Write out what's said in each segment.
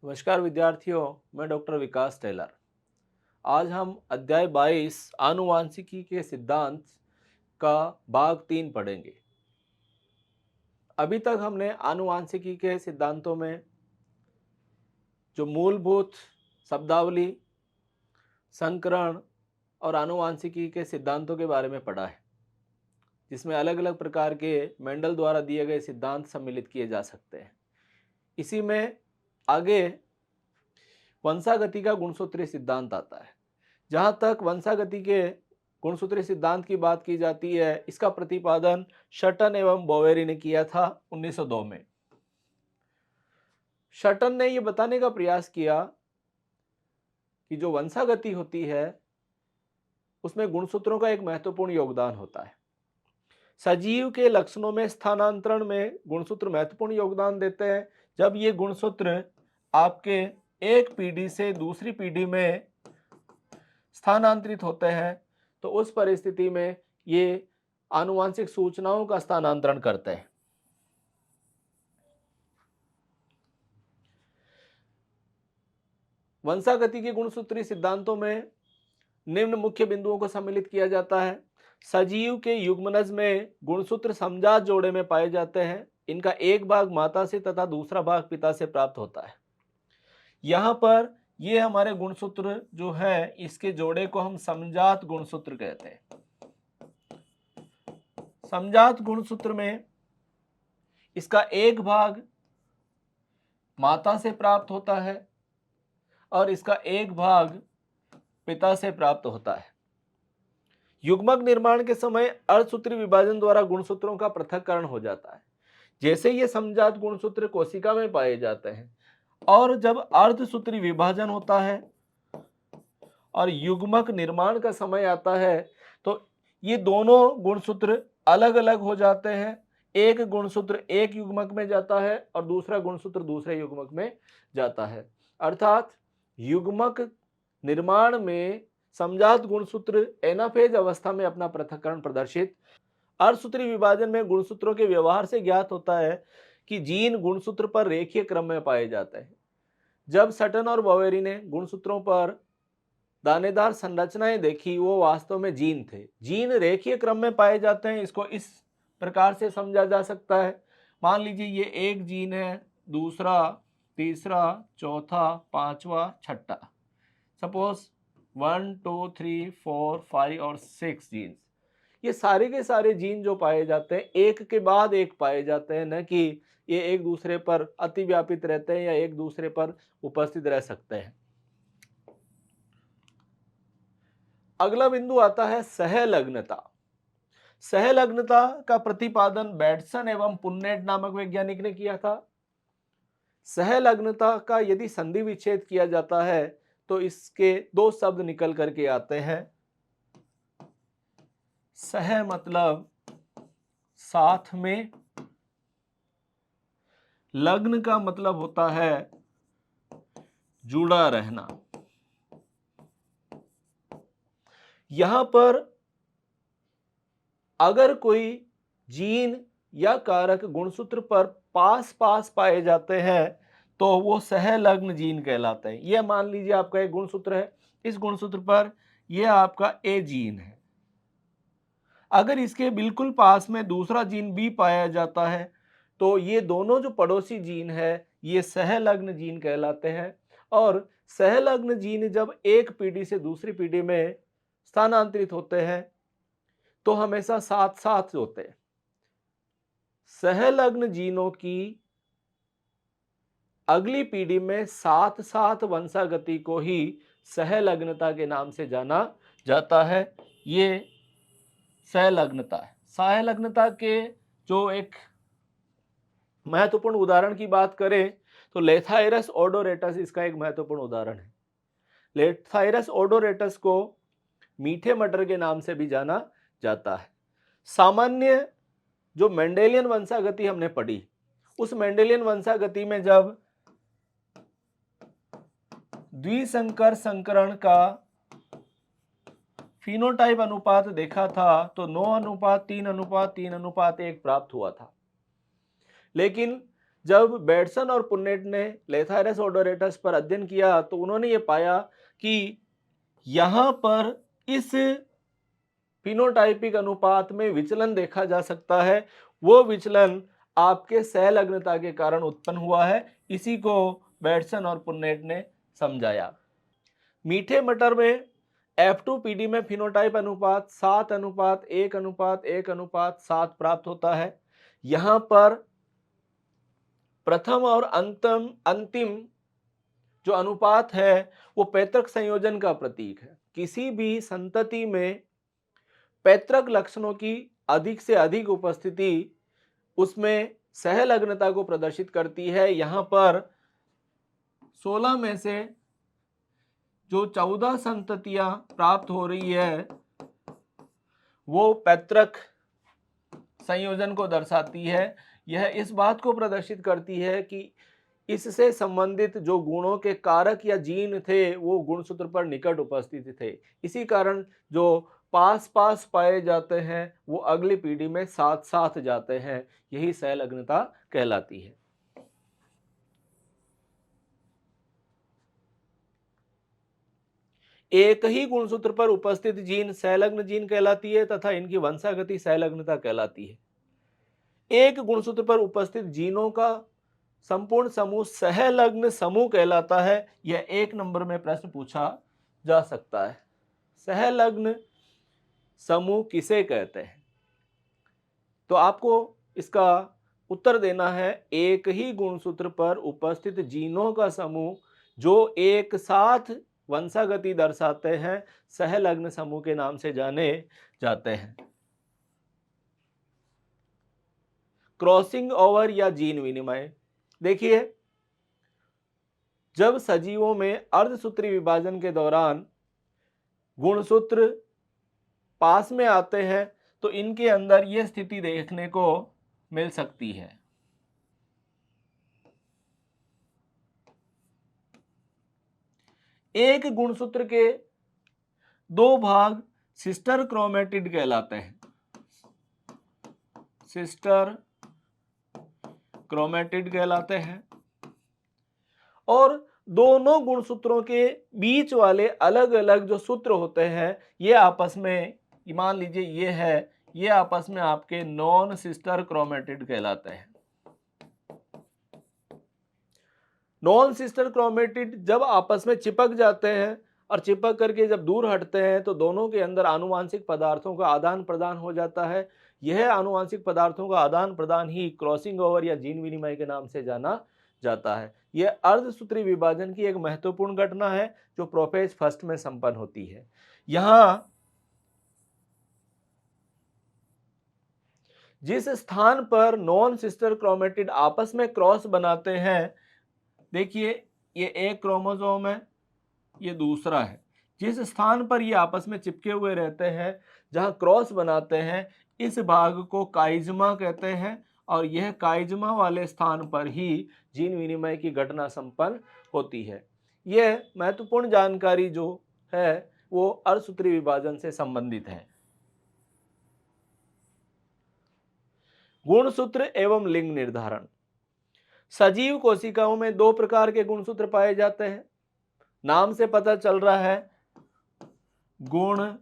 नमस्कार विद्यार्थियों, मैं डॉक्टर विकास टेलर। आज हम अध्याय 22 आनुवांशिकी के सिद्धांत का भाग 3 पढ़ेंगे। अभी तक हमने आनुवांशिकी के सिद्धांतों में जो मूलभूत शब्दावली, संकरण और आनुवांशिकी के सिद्धांतों के बारे में पढ़ा है, जिसमें अलग अलग प्रकार के मेंडल द्वारा दिए गए सिद्धांत सम्मिलित किए जा सकते हैं। इसी में आगे वंशागति का गुणसूत्रीय सिद्धांत आता है। जहाँ तक वंशागति के गुणसूत्रीय सिद्धांत की बात की जाती है, इसका प्रतिपादन शटन एवं बोवेरी ने किया था 1902 में। शटन ने यह बताने का प्रयास किया कि जो वंशागति होती है उसमें गुणसूत्रों का एक महत्वपूर्ण योगदान होता है। सजीव के लक्षणों में स्थानांतरण में गुणसूत्र महत्वपूर्ण योगदान देते हैं। जब ये गुणसूत्र आपके एक पीढ़ी से दूसरी पीढ़ी में स्थानांतरित होते हैं तो उस परिस्थिति में ये आनुवांशिक सूचनाओं का स्थानांतरण करते हैं। वंशागति के गुणसूत्रीय सिद्धांतों में निम्न मुख्य बिंदुओं को सम्मिलित किया जाता है। सजीव के युग्मनज में गुणसूत्र समजात जोड़े में पाए जाते हैं। इनका एक भाग माता से तथा दूसरा भाग पिता से प्राप्त होता है। यहाँ पर ये हमारे गुणसूत्र जो है, इसके जोड़े को हम समजात गुणसूत्र कहते हैं। समजात गुणसूत्र में इसका एक भाग माता से प्राप्त होता है और इसका एक भाग पिता से प्राप्त होता है। युग्मक निर्माण के समय अर्धसूत्री विभाजन द्वारा गुणसूत्रों का पृथक्करण हो जाता है। जैसे ये समजात गुणसूत्र कोशिका में पाए जाते हैं और जब अर्धसूत्री विभाजन होता है और युग्मक निर्माण का समय आता है तो ये दोनों गुणसूत्र अलग अलग हो जाते हैं। एक गुणसूत्र एक युग्मक में जाता है और दूसरा गुणसूत्र दूसरे युग्मक में जाता है। अर्थात युग्मक निर्माण में समजात गुणसूत्र एनाफेज अवस्था में अपना पृथक्करण प्रदर्शित। अर्धसूत्री विभाजन में गुणसूत्रों के व्यवहार से ज्ञात होता है कि जीन गुणसूत्र पर रेखीय क्रम में पाए जाते हैं। जब सटन और बोवेरी ने गुणसूत्रों पर दानेदार संरचनाएं देखी, वो वास्तव में जीन थे। जीन रेखीय क्रम में पाए जाते हैं। इसको इस प्रकार से समझा जा सकता है। मान लीजिए ये एक जीन है, दूसरा, तीसरा, चौथा, पांचवा, छठा। सपोज 1 2 3 4 5 और 6 जीन्स। ये सारे के सारे जीन जो पाए जाते हैं एक के बाद एक पाए जाते हैं, न कि ये एक दूसरे पर अतिव्यापित रहते हैं या एक दूसरे पर उपस्थित रह सकते हैं। अगला बिंदु आता है सहलग्नता। सहलग्नता का प्रतिपादन बैटसन एवं पुन्नेट नामक वैज्ञानिक ने किया था। सहलग्नता का यदि संधि विच्छेद किया जाता है तो इसके दो शब्द निकल करके आते हैं। सह मतलब साथ में, लग्न का मतलब होता है जुड़ा रहना। यहां पर अगर कोई जीन या कारक गुणसूत्र पर पास पास पाए जाते हैं तो वो सहलग्न जीन कहलाते हैं। यह मान लीजिए आपका एक गुणसूत्र है, इस गुणसूत्र पर यह आपका ए जीन है। अगर इसके बिल्कुल पास में दूसरा जीन बी पाया जाता है तो ये दोनों जो पड़ोसी जीन है ये सहलग्न जीन कहलाते हैं। और सहलग्न जीन जब एक पीढ़ी से दूसरी पीढ़ी में स्थानांतरित होते हैं तो हमेशा साथ साथ होते हैं। सहलग्न जीनों की अगली पीढ़ी में साथ साथ वंशागति को ही सहलग्नता के नाम से जाना जाता है। ये सहलग्नता है। सहलग्नता के जो एक महत्वपूर्ण उदाहरण की बात करें तो लेथाइरस ओडोरेटस इसका एक महत्वपूर्ण उदाहरण है। लेथाइरस ओडोरेटस को मीठे मटर के नाम से भी जाना जाता है। सामान्य जो मेंडेलियन वंशागति हमने पढ़ी, उस मेंडेलियन वंशागति में जब द्विसंकर संकरण का फिनोटाइप अनुपात देखा था तो 9:3:3:1 प्राप्त हुआ था। लेकिन जब बेटसन और पुन्नेट ने लेथायरस ओडोरेटस पर अध्ययन किया तो उन्होंने ये पाया कि यहाँ पर इस फिनोटाइपिक अनुपात में विचलन देखा जा सकता है। वो विचलन आपके सहलग्नता के कारण उत्पन्न हुआ है। इसी को बेटसन और पुन्नेट ने समझाया। मीठे मटर में F2PD में फिनोटाइप अनुपात 7:1:1:1:7 प्राप्त होता है। यहाँ पर प्रथम और अंतिम जो अनुपात है वो पैतृक संयोजन का प्रतीक है। किसी भी संतति में पैतृक लक्षणों की अधिक से अधिक उपस्थिति उसमें सहलग्नता को प्रदर्शित करती है। यहाँ पर 16 में से जो 14 संततियां प्राप्त हो रही है वो पैतृक संयोजन को दर्शाती है। यह इस बात को प्रदर्शित करती है कि इससे संबंधित जो गुणों के कारक या जीन थे वो गुणसूत्र पर निकट उपस्थित थे। इसी कारण जो पास पास पाए जाते हैं वो अगली पीढ़ी में साथ साथ जाते हैं। यही सहलग्नता कहलाती है। एक ही गुणसूत्र पर उपस्थित जीन सहलग्न जीन कहलाती है तथा इनकी वंशागति सहलग्नता कहलाती है। एक गुणसूत्र पर उपस्थित जीनों का संपूर्ण समूह सहलग्न समूह कहलाता है। यह 1 नंबर में प्रश्न पूछा जा सकता है। सहलग्न समूह किसे कहते हैं? तो आपको इसका उत्तर देना है एक ही गुणसूत्र पर उपस्थित जीनों का समूह जो एक साथ वंशागति दर्शाते हैं सहलग्न समूह के नाम से जाने जाते हैं। क्रॉसिंग ओवर या जीन विनिमय, देखिए जब सजीवों में अर्धसूत्री विभाजन के दौरान गुणसूत्र पास में आते हैं तो इनके अंदर यह स्थिति देखने को मिल सकती है। एक गुणसूत्र के 2 भाग सिस्टर क्रोमेटिड कहलाते हैं। सिस्टर क्रोमेटिड कहलाते हैं और दोनों गुणसूत्रों के बीच वाले अलग अलग जो सूत्र होते हैं ये आपस में, मान लीजिए ये आपस में आपके नॉन सिस्टर क्रोमेटिड कहलाते हैं। नॉन सिस्टर क्रोमेटिड जब आपस में चिपक जाते हैं और चिपक करके जब दूर हटते हैं तो दोनों के अंदर आनुवांशिक पदार्थों का आदान प्रदान हो जाता है। यह आनुवांशिक पदार्थों का आदान प्रदान ही क्रॉसिंग ओवर या जीन विनिमय के नाम से जाना जाता है। यह अर्धसूत्री विभाजन की एक महत्वपूर्ण घटना है जो प्रोपेज फर्स्ट में संपन्न होती है। यहां जिस स्थान पर नॉन सिस्टर क्रोमेटिड आपस में क्रॉस बनाते हैं, देखिए ये एक क्रोमोसोम है, ये दूसरा है। जिस स्थान पर ये आपस में चिपके हुए रहते हैं, जहां क्रॉस बनाते हैं, इस भाग को काइजमा कहते हैं और यह काइजमा वाले स्थान पर ही जीन विनिमय की घटना संपन्न होती है। यह महत्वपूर्ण जानकारी जो है वो अर्धसूत्री विभाजन से संबंधित है। गुणसूत्र एवं लिंग निर्धारण, सजीव कोशिकाओं में 2 प्रकार के गुणसूत्र पाए जाते हैं। नाम से पता चल रहा है गुण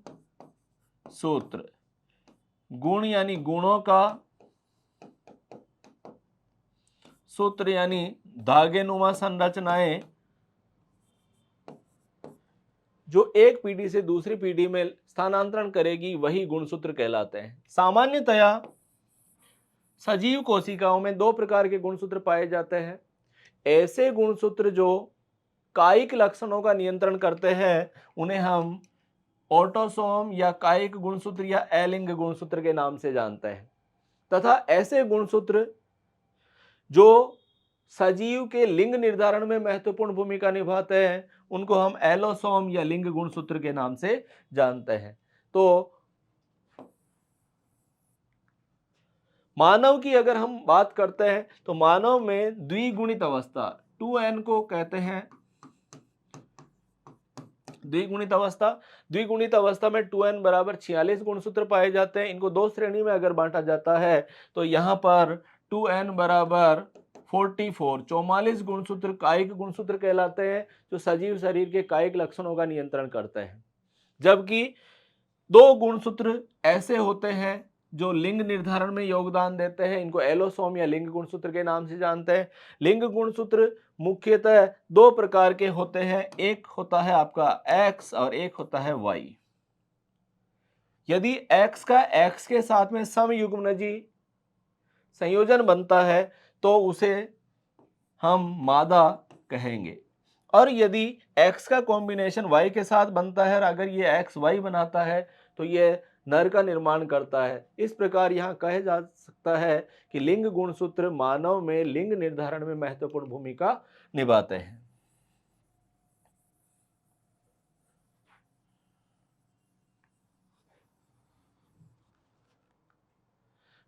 सूत्र, गुण यानी गुणों का, सूत्र यानी धागेनुमा संरचनाएं जो एक पीढ़ी से दूसरी पीढ़ी में स्थानांतरण करेगी वही गुणसूत्र कहलाते हैं। सामान्यतया सजीव कोशिकाओं में 2 प्रकार के गुणसूत्र पाए जाते हैं। ऐसे गुणसूत्र जो कायिक लक्षणों का नियंत्रण करते हैं उन्हें हम ऑटोसोम या कायिक गुणसूत्र या एलिंग गुणसूत्र के नाम से जानते हैं, तथा ऐसे गुणसूत्र जो सजीव के लिंग निर्धारण में महत्वपूर्ण भूमिका निभाते हैं उनको हम एलोसोम या लिंग गुणसूत्र के नाम से जानते हैं। तो मानव की अगर हम बात करते हैं तो मानव में द्विगुणित अवस्था 2n को कहते हैं द्विगुणित अवस्था। द्विगुणित अवस्था में 2n बराबर 46 गुणसूत्र पाए जाते हैं। इनको 2 श्रेणी में अगर बांटा जाता है तो यहाँ पर 2n बराबर 44 गुणसूत्र कायिक गुणसूत्र कहलाते हैं, जो सजीव शरीर के कायिक लक्षणों का नियंत्रण करते हैं। जबकि 2 गुणसूत्र ऐसे होते हैं जो लिंग निर्धारण में योगदान देते हैं, इनको एलोसोम या लिंग गुणसूत्र के नाम से जानते हैं। लिंग गुणसूत्र मुख्यतः 2 प्रकार के होते हैं, एक होता है आपका X और एक होता है Y। यदि X का X के साथ में समयुग्मनजी संयोजन बनता है तो उसे हम मादा कहेंगे, और यदि X का कॉम्बिनेशन Y के साथ बनता है और अगर ये XY बनाता है तो ये नर का निर्माण करता है। इस प्रकार यहाँ कहा जा सकता है कि लिंग गुणसूत्र मानव में लिंग निर्धारण में महत्वपूर्ण भूमिका निभाते हैं।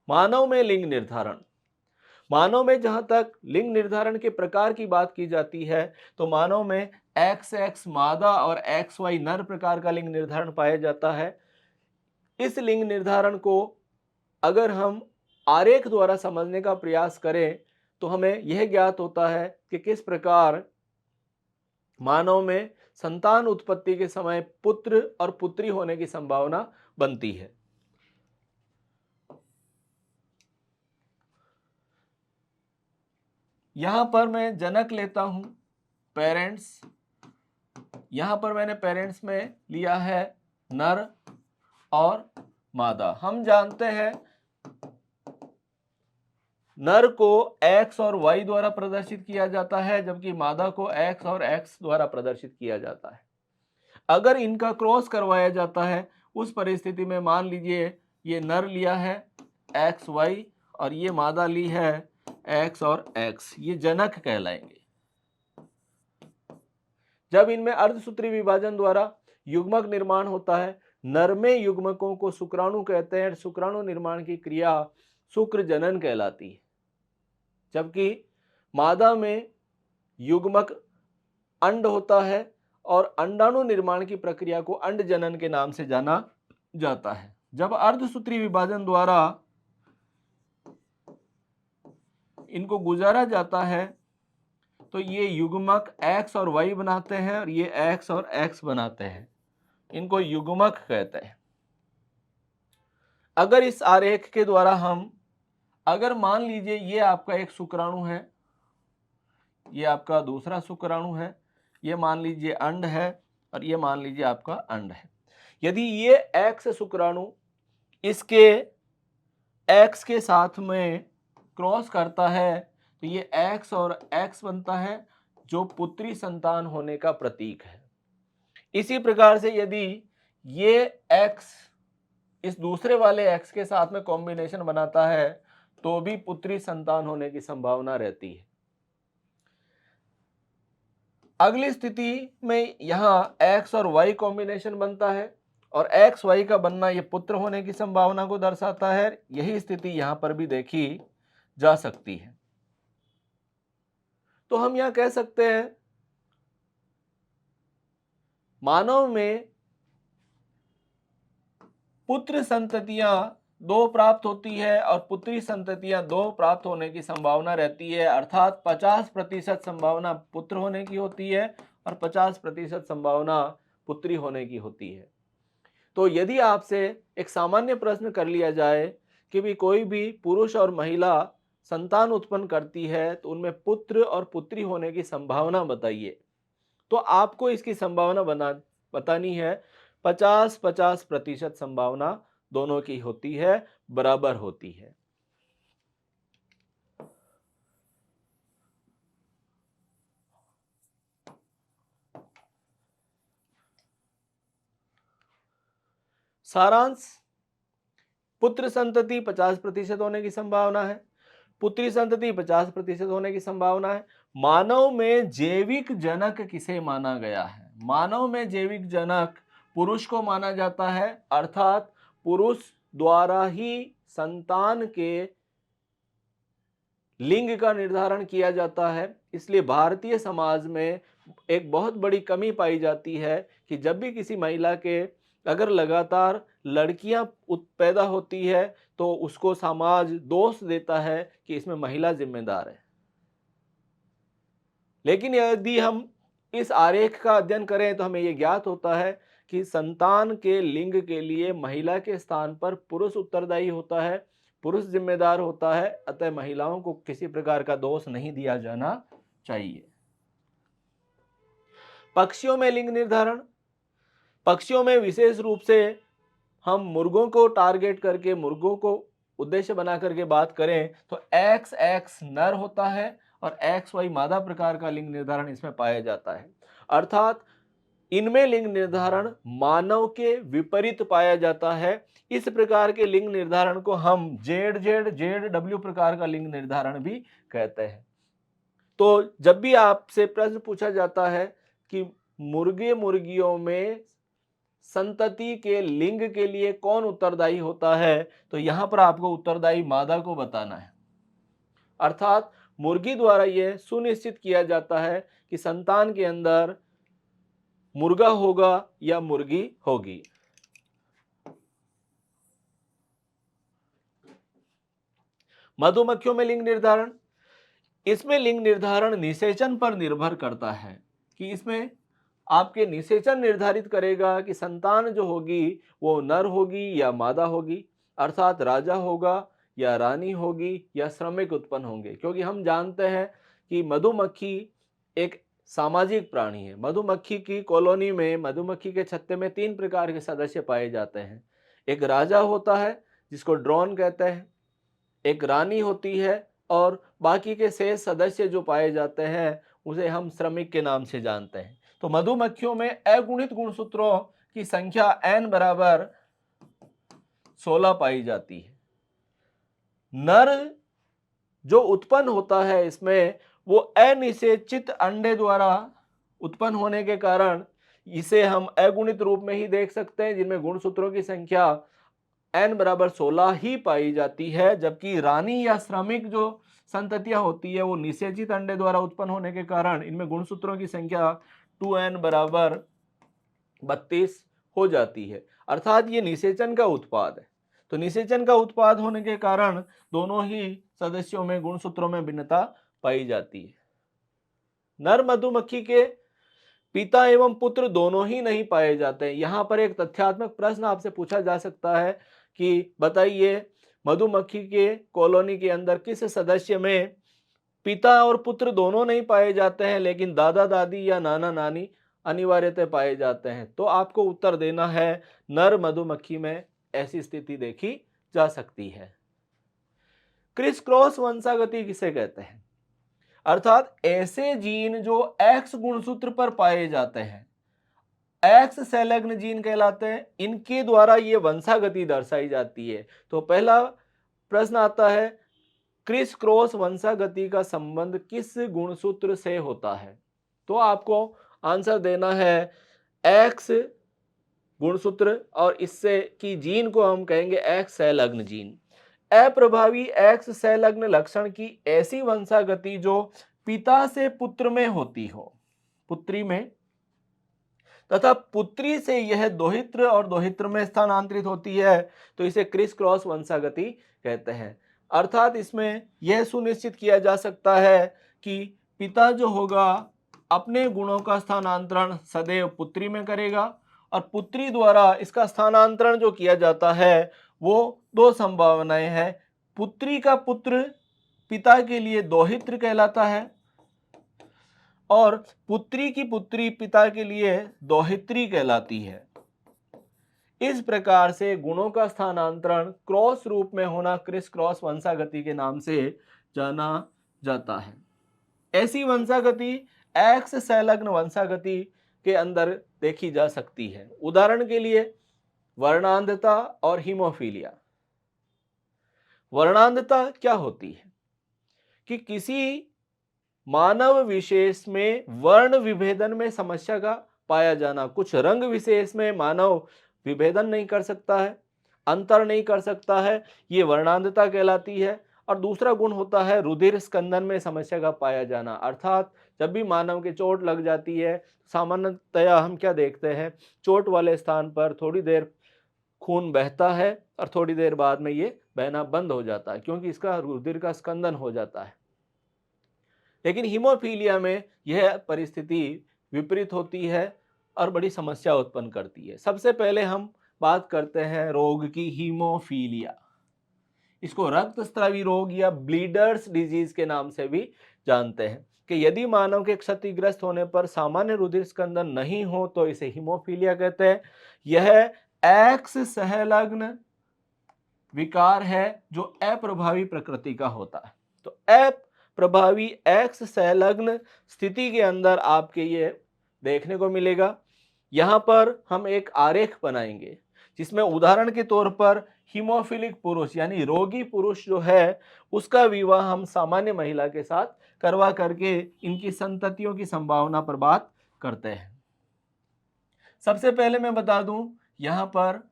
मानव में लिंग निर्धारण, मानव में जहां तक लिंग निर्धारण के प्रकार की बात की जाती है तो मानव में XX मादा और XY नर प्रकार का लिंग निर्धारण पाया जाता है। इस लिंग निर्धारण को अगर हम आरेख द्वारा समझने का प्रयास करें तो हमें यह ज्ञात होता है कि किस प्रकार मानव में संतान उत्पत्ति के समय पुत्र और पुत्री होने की संभावना बनती है। यहां पर मैं जनक लेता हूं, पेरेंट्स, यहां पर मैंने पेरेंट्स में लिया है नर और मादा। हम जानते हैं नर को X और Y द्वारा प्रदर्शित किया जाता है, जबकि मादा को X और X द्वारा प्रदर्शित किया जाता है। अगर इनका क्रॉस करवाया जाता है उस परिस्थिति में मान लीजिए ये नर लिया है XY और ये मादा ली है X और X, ये जनक कहलाएंगे। जब इनमें अर्धसूत्री विभाजन द्वारा युग्मक निर्माण होता है, नर में युग्मकों को शुक्राणु कहते हैं। शुक्राणु निर्माण की क्रिया शुक्र जनन कहलाती है, जबकि मादा में युग्मक अंड होता है और अंडाणु निर्माण की प्रक्रिया को अंड जनन के नाम से जाना जाता है। जब अर्धसूत्री विभाजन द्वारा इनको गुजारा जाता है तो ये युग्मक X और Y बनाते हैं और ये X और X बनाते हैं, इनको युग्मक कहते हैं। अगर इस आरेख के द्वारा हम अगर मान लीजिए ये आपका एक शुक्राणु है, ये आपका दूसरा शुक्राणु है, ये मान लीजिए अंड है और ये मान लीजिए आपका अंड है। यदि ये X शुक्राणु इसके X के साथ में क्रॉस करता है तो ये X और X बनता है, जो पुत्री संतान होने का प्रतीक है। इसी प्रकार से यदि ये X इस दूसरे वाले X के साथ में कॉम्बिनेशन बनाता है तो भी पुत्री संतान होने की संभावना रहती है। अगली स्थिति में यहां X और Y कॉम्बिनेशन बनता है और X Y का बनना ये पुत्र होने की संभावना को दर्शाता है। यही स्थिति यहां पर भी देखी जा सकती है। तो हम यहां कह सकते हैं मानव में पुत्र संततियां 2 प्राप्त होती है और पुत्री संततियां 2 प्राप्त होने की संभावना रहती है, अर्थात 50% संभावना पुत्र होने की होती है और 50% संभावना पुत्री होने की होती है। तो यदि आपसे एक सामान्य प्रश्न कर लिया जाए कि भी कोई भी पुरुष और महिला संतान उत्पन्न करती है तो उनमें पुत्र और पुत्री होने की संभावना बताइए, तो आपको इसकी संभावना बतानी है 50-50% संभावना दोनों की होती है, बराबर होती है। सारांश, पुत्र संतति 50% होने की संभावना है, पुत्री संतति 50% होने की संभावना है। मानव में जैविक जनक किसे माना गया है? मानव में जैविक जनक पुरुष को माना जाता है, अर्थात पुरुष द्वारा ही संतान के लिंग का निर्धारण किया जाता है। इसलिए भारतीय समाज में एक बहुत बड़ी कमी पाई जाती है कि जब भी किसी महिला के अगर लगातार लड़कियां पैदा होती है तो उसको समाज दोष देता है कि इसमें महिला जिम्मेदार है। लेकिन यदि हम इस आरेख का अध्ययन करें तो हमें यह ज्ञात होता है कि संतान के लिंग के लिए महिला के स्थान पर पुरुष उत्तरदायी होता है, पुरुष जिम्मेदार होता है, अतः महिलाओं को किसी प्रकार का दोष नहीं दिया जाना चाहिए। पक्षियों में लिंग निर्धारण, पक्षियों में विशेष रूप से हम मुर्गों को टारगेट करके, मुर्गों को उद्देश्य बना करके बात करें तो XX नर होता है और XY मादा प्रकार का लिंग निर्धारण इसमें पाया जाता है। अर्थात इनमें लिंग निर्धारण मानव के विपरीत पाया जाता है। इस प्रकार के लिंग निर्धारण को हम ZW प्रकार का लिंग निर्धारण भी कहते हैं। तो जब भी आपसे प्रश्न पूछा जाता है कि मुर्गे मुर्गियों में संतति के लिंग के लिए कौन उत्तरदायी होता है, तो यहां पर आपको उत्तरदायी मादा को बताना है। अर्थात मुर्गी द्वारा यह सुनिश्चित किया जाता है कि संतान के अंदर मुर्गा होगा या मुर्गी होगी। मधुमक्खियों में लिंग निर्धारण, इसमें लिंग निर्धारण निषेचन पर निर्भर करता है कि इसमें आपके निषेचन निर्धारित करेगा कि संतान जो होगी वो नर होगी या मादा होगी, अर्थात राजा होगा या रानी होगी या श्रमिक उत्पन्न होंगे। क्योंकि हम जानते हैं कि मधुमक्खी एक सामाजिक प्राणी है। मधुमक्खी की कॉलोनी में, मधुमक्खी के छत्ते में 3 प्रकार के सदस्य पाए जाते हैं। एक राजा होता है जिसको ड्रोन कहते हैं, एक रानी होती है और बाकी के शेष सदस्य जो पाए जाते हैं उसे हम श्रमिक के नाम से जानते हैं। तो मधुमक्खियों में अगुणित गुणसूत्रों की संख्या n बराबर 16 पाई जाती है। नर जो उत्पन्न होता है इसमें वो अनिषेचित अंडे द्वारा उत्पन्न होने के कारण इसे हम अगुणित रूप में ही देख सकते हैं, जिनमें गुणसूत्रों की संख्या n बराबर 16 ही पाई जाती है। जबकि रानी या श्रमिक जो संततियां होती है वो निषेचित अंडे द्वारा उत्पन्न होने के कारण इनमें गुणसूत्रों की संख्या 2n बराबर 32 हो जाती है। अर्थात ये निषेचन का उत्पाद है। तो निषेचन का उत्पाद होने के कारण दोनों ही सदस्यों में गुणसूत्रों में भिन्नता पाई जाती है। नर मधुमक्खी के पिता एवं पुत्र दोनों ही नहीं पाए जाते हैं। यहाँ पर एक तथ्यात्मक प्रश्न आपसे पूछा जा सकता है कि बताइए मधुमक्खी के कॉलोनी के अंदर किस सदस्य में पिता और पुत्र दोनों नहीं पाए जाते हैं लेकिन दादा दादी या नाना नानी अनिवार्यतः पाए जाते हैं। तो आपको उत्तर देना है नर मधुमक्खी में ऐसी स्थिति देखी जा सकती है। क्रिस क्रॉस वंशागति किसे कहते हैं? अर्थात ऐसे जीन जो X गुणसूत्र पर पाए जाते हैं, X संलग्न जीन कहलाते हैं, इनके द्वारा ये वंशागति दर्शाई जाती है। तो पहला प्रश्न आता है क्रिस क्रॉस वंशागति का संबंध किस गुणसूत्र से होता है? तो आपको आंसर देना है X गुणसूत्र और इससे की जीन को हम कहेंगे X संलग्न जीन। अप्रभावी X संलग्न लक्षण की ऐसी वंशागति जो पिता से पुत्र में होती हो, पुत्री में, तथा पुत्री से यह दोहित्र और दोहित्र में स्थानांतरित होती है, तो इसे क्रिस क्रॉस वंशागति कहते हैं। अर्थात इसमें यह सुनिश्चित किया जा सकता है कि पिता जो होगा अपने गुणों का स्थानांतरण सदैव पुत्री में करेगा और पुत्री द्वारा इसका स्थानांतरण जो किया जाता है वो 2 संभावनाएं हैं। पुत्री का पुत्र पिता के लिए दोहित्र कहलाता है और पुत्री की पुत्री पिता के लिए दोहित्री कहलाती है। इस प्रकार से गुणों का स्थानांतरण क्रॉस रूप में होना क्रिस क्रॉस वंशागति के नाम से जाना जाता है। ऐसी वंशागति X संलग्न वंशागति के अंदर देखी जा सकती है। उदाहरण के लिए वर्णांधता और हीमोफीलिया। वर्णांधता क्या होती है कि किसी मानव विशेष में वर्ण विभेदन में समस्या का पाया जाना। कुछ रंग विशेष में मानव विभेदन नहीं कर सकता है, अंतर नहीं कर सकता है, ये वर्णांधता कहलाती है। और दूसरा गुण होता है रुधिर स्कंदन में समस्या का पाया जाना। अर्थात जब भी मानव के चोट लग जाती है, सामान्यतया हम क्या देखते हैं, चोट वाले स्थान पर थोड़ी देर खून बहता है और थोड़ी देर बाद में ये बहना बंद हो जाता है, क्योंकि इसका रुधिर का स्कंदन हो जाता है। लेकिन हीमोफीलिया में यह परिस्थिति विपरीत होती है और बड़ी समस्या उत्पन्न करती है। सबसे पहले हम बात करते हैं रोग की, हीमोफीलिया। इसको रक्तस्रावी रोग या ब्लीडर्स डिजीज के नाम से भी जानते हैं कि यदि मानव के क्षतिग्रस्त होने पर सामान्य रुधिर स्कंदन नहीं हो तो इसे हीमोफीलिया कहते हैं। यह एक्स संलग्न विकार है जो अप्रभावी प्रकृति का होता है। तो अप्रभावी एक्स संलग्न स्थिति के अंदर आपके ये देखने को मिलेगा। यहां पर हम एक आरेख बनाएंगे जिसमें उदाहरण के तौर पर हीमोफिलिक पुरुष यानी रोगी पुरुष जो है उसका विवाह हम सामान्य महिला के साथ करवा करके इनकी संततियों की संभावना पर बात करते हैं। सबसे पहले मैं बता दूं, यहां पर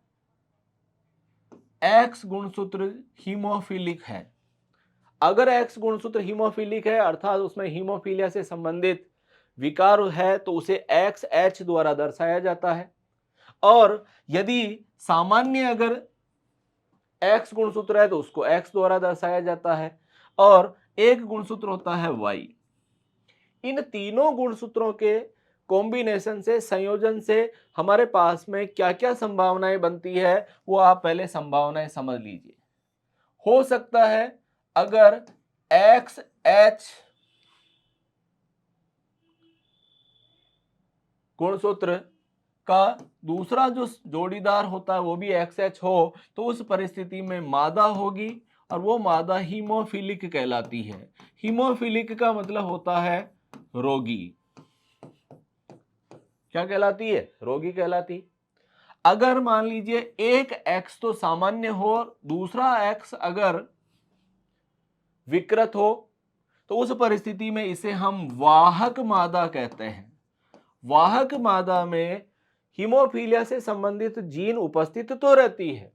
एक्स गुणसूत्र हीमोफिलिक है। अगर एक्स गुणसूत्र हीमोफिलिक है अर्थात उसमें हीमोफीलिया से संबंधित विकार है तो उसे एक्स एच द्वारा दर्शाया जाता है। और यदि सामान्य अगर एक्स गुणसूत्र है तो उसको एक्स द्वारा दर्शाया जाता है और एक गुणसूत्र होता है वाई। इन तीनों गुणसूत्रों के कॉम्बिनेशन से, संयोजन से हमारे पास में क्या क्या संभावनाएं बनती है वो आप पहले संभावनाएं समझ लीजिए। हो सकता है अगर एक्स एच गुणसूत्र का दूसरा जो जोड़ीदार होता है वो भी एक्स एच हो तो उस परिस्थिति में मादा होगी और वो मादा हीमोफिलिक कहलाती है। हीमोफिलिक का मतलब होता है रोगी। क्या कहलाती है? रोगी कहलाती। अगर मान लीजिए एक एक्स तो सामान्य हो दूसरा एक्स अगर विकृत हो तो उस परिस्थिति में इसे हम वाहक मादा कहते हैं। वाहक मादा में हीमोफीलिया से संबंधित जीन उपस्थित तो रहती है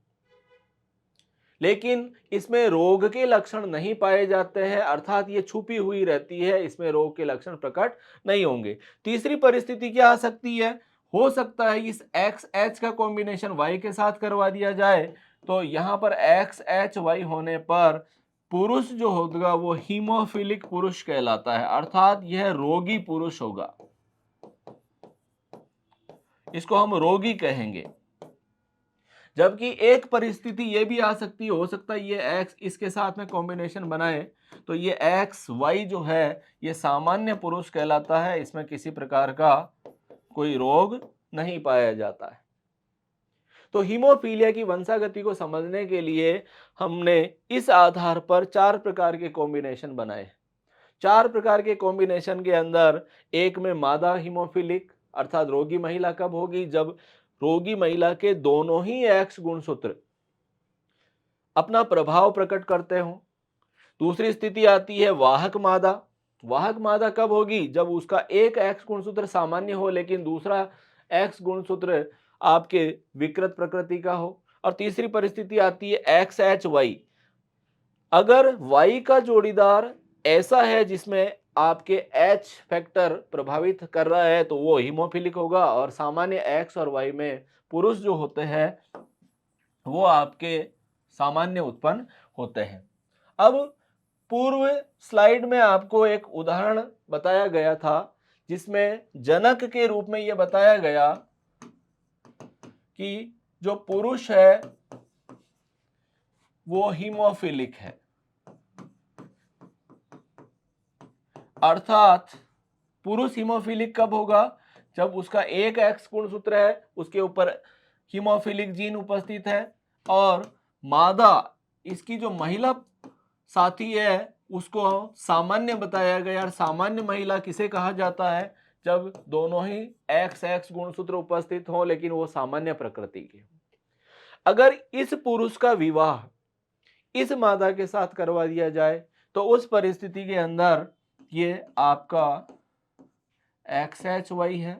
लेकिन इसमें रोग के लक्षण नहीं पाए जाते हैं अर्थात ये छुपी हुई रहती है, इसमें रोग के लक्षण प्रकट नहीं होंगे। तीसरी परिस्थिति क्या आ सकती है? हो सकता है इस एक्स एच का कॉम्बिनेशन वाई के साथ करवा दिया जाए तो यहां पर एक्स एच वाई होने पर पुरुष जो होगा वो हीमोफिलिक पुरुष कहलाता है अर्थात यह रोगी पुरुष होगा, इसको हम रोगी कहेंगे। जबकि एक परिस्थिति ये भी आ सकती है, हो सकता है ये एक्स इसके साथ में कॉम्बिनेशन बनाए तो ये एक्स वाई जो है ये सामान्य पुरुष कहलाता है, इसमें किसी प्रकार का कोई रोग नहीं पाया जाता है। तो हीमोफीलिया की वंशागति को समझने के लिए हमने इस आधार पर 4 प्रकार के कॉम्बिनेशन बनाए। 4 प्रकार के कॉम्बिनेशन के अंदर एक में मादा हीमोफिलिक अर्थात रोगी महिला कब होगी? जब रोगी महिला के दोनों ही एक्स गुणसूत्र अपना प्रभाव प्रकट करते हो। दूसरी स्थिति आती है वाहक मादा। वाहक मादा कब होगी? जब उसका एक एक्स गुणसूत्र सामान्य हो लेकिन दूसरा एक्स गुणसूत्र आपके विकृत प्रकृति का हो। और तीसरी परिस्थिति आती है एक्स एच वाई। अगर वाई का जोड़ीदार ऐसा है जिसमें आपके एच फैक्टर प्रभावित कर रहा है तो वो हीमोफिलिक होगा और सामान्य एक्स और वाई में पुरुष जो होते हैं वो आपके सामान्य उत्पन्न होते हैं। अब पूर्व स्लाइड में आपको एक उदाहरण बताया गया था जिसमें जनक के रूप में यह बताया गया कि जो पुरुष है वो हीमोफिलिक है अर्थात पुरुष हीमोफिलिक कब होगा? जब उसका एक एक्स गुणसूत्र है उसके ऊपर हीमोफिलिक जीन उपस्थित है और मादा इसकी जो महिला साथी है उसको सामान्य बताया गया। और सामान्य महिला किसे कहा जाता है? जब दोनों ही एक्स एक्स गुणसूत्र उपस्थित हो लेकिन वो सामान्य प्रकृति के। अगर इस पुरुष का विवाह इस मादा के साथ करवा दिया जाए तो उस परिस्थिति के अंदर ये आपका एक्स एच वाई है,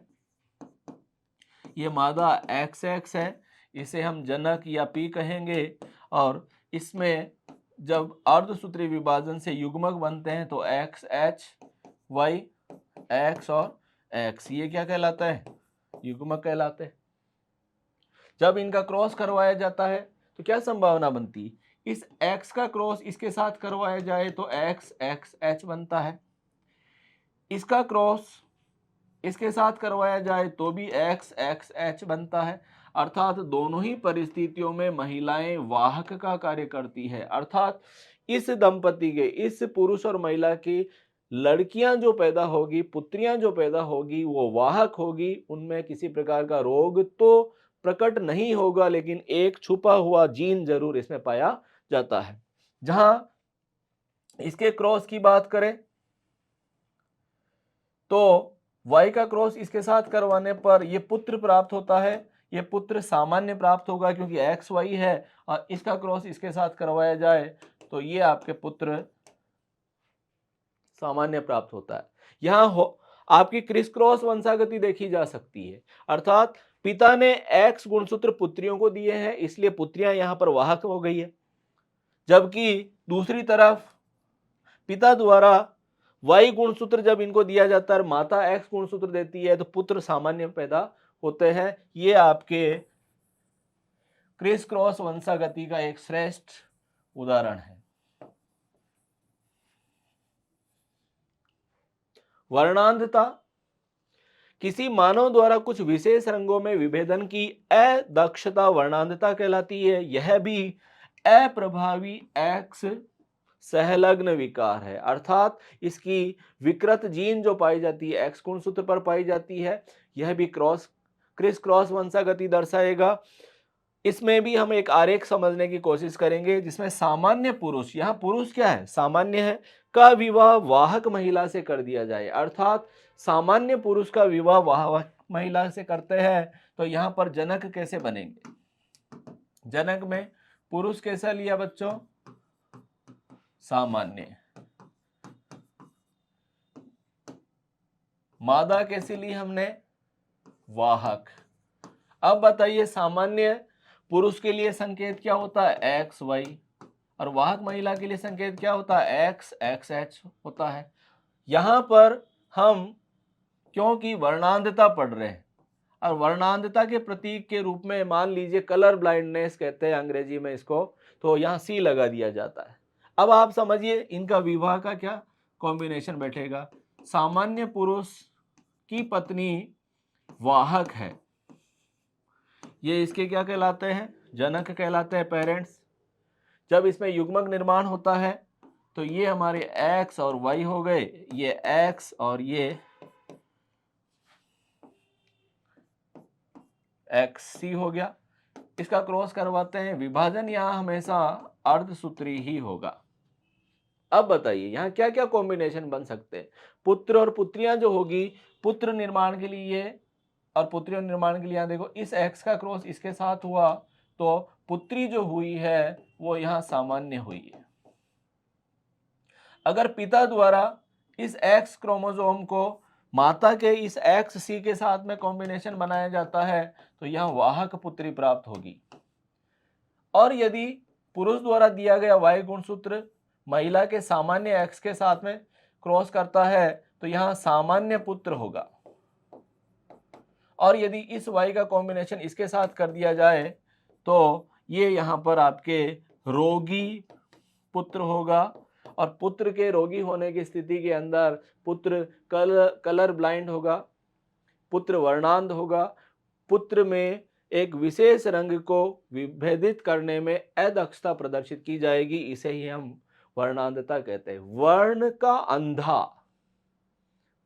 ये मादा एक्स एक्स है, इसे हम जनक या पी कहेंगे। और इसमें जब अर्धसूत्री विभाजन से युग्मक बनते हैं तो एक्स एच वाई एक्स और एक्स ये क्या कहलाता है? युग्मक कहलाते हैं। जब इनका क्रॉस करवाया जाता है तो क्या संभावना बनती है? इस x का क्रॉस इसके साथ करवाया जाए तो x एक्स एच बनता है। इसका क्रॉस इसके साथ करवाया जाए तो भी XXH बनता है। अर्थात दोनों ही परिस्थितियों में महिलाएं वाहक का कार्य करती है। अर्थात इस दंपति के, इस पुरुष और महिला की लड़कियां जो पैदा होगी, पुत्रियां जो पैदा होगी, वो वाहक होगी। उनमें किसी प्रकार का रोग तो प्रकट नहीं होगा, लेकिन एक छुपा हुआ जीन जरूर इसमें पाया जाता है। जहां इसके क्रॉस की बात करें तो Y का क्रॉस इसके साथ करवाने पर यह पुत्र प्राप्त होता है। यह पुत्र सामान्य प्राप्त होगा क्योंकि XY है, और इसका क्रॉस इसके साथ करवाया जाए तो ये आपके पुत्र सामान्य प्राप्त होता है। यहां आपकी क्रिस क्रॉस वंशागति देखी जा सकती है। अर्थात पिता ने X गुणसूत्र पुत्रियों को दिए हैं, इसलिए पुत्रियां यहां पर वाहक हो गई है। जबकि दूसरी तरफ पिता द्वारा Y गुणसूत्र जब इनको दिया जाता है, माता X गुणसूत्र देती है, तो पुत्र सामान्य पैदा होते हैं। ये आपके क्रिस क्रॉस वंशागति का एक श्रेष्ठ उदाहरण है। वर्णांधता किसी मानव द्वारा कुछ विशेष रंगों में विभेदन की अदक्षता वर्णांधता कहलाती है। यह भी अप्रभावी X सहलग्न विकार है। अर्थात इसकी विकृत जीन जो पाई जाती है X गुणसूत्र पर पाई जाती है, यह भी क्रिस क्रॉस वंशागति दर्शाएगा। इसमें भी हम एक आरेख समझने की कोशिश करेंगे जिसमें सामान्य पुरुष, यहाँ पुरुष क्या है, सामान्य है, का विवाह वाहक महिला से कर दिया जाए। अर्थात सामान्य पुरुष का विवाह वाहक महिला से करते हैं तो यहाँ पर जनक कैसे बनेंगे। जनक में पुरुष कैसा लिया बच्चों, सामान्य। मादा कैसे ली हमने, वाहक। अब बताइए सामान्य पुरुष के लिए संकेत क्या होता है, XY, और वाहक महिला के लिए संकेत क्या होता है, XXH होता है। यहां पर हम क्योंकि वर्णांधता पढ़ रहे हैं, और वर्णांधता के प्रतीक के रूप में मान लीजिए कलर ब्लाइंडनेस कहते हैं अंग्रेजी में इसको, तो यहां C लगा दिया जाता है। अब आप समझिए इनका विवाह का क्या कॉम्बिनेशन बैठेगा। सामान्य पुरुष की पत्नी वाहक है, ये इसके क्या कहलाते हैं, जनक कहलाते हैं, पेरेंट्स। जब इसमें युग्मक निर्माण होता है तो ये हमारे X और Y हो गए, ये X और ये XC हो गया। इसका क्रॉस करवाते हैं, विभाजन यहां हमेशा अर्धसूत्री ही होगा। अब बताइए यहाँ क्या क्या कॉम्बिनेशन बन सकते हैं। पुत्र और पुत्रियां जो होगी, पुत्र निर्माण के लिए और पुत्रियों निर्माण के लिए यहाँ देखो इस X का क्रॉस इसके साथ हुआ तो पुत्री जो हुई है वो यहाँ सामान्य हुई है। अगर पिता द्वारा इस X क्रोमोसोम को माता के इस XC के साथ में कॉम्बिनेशन बनाया जाता है तो यहाँ वाहक पुत्री प्राप्त होगी। और यदि पुरुष द्वारा दिया गया Y गुणसूत्र महिला के सामान्य X के साथ में क्रॉस करता है तो यहाँ सामान्य पुत्र होगा। और यदि इस Y का कॉम्बिनेशन इसके साथ कर दिया जाए तो ये यहाँ पर आपके रोगी पुत्र होगा। और पुत्र के रोगी होने की स्थिति के अंदर पुत्र कलर ब्लाइंड होगा, पुत्र वर्णांध होगा, पुत्र में एक विशेष रंग को विभेदित करने में अदक्षता प्रदर्शित की जाएगी। इसे ही हम वर्णांधता कहते हैं। वर्ण का अंधा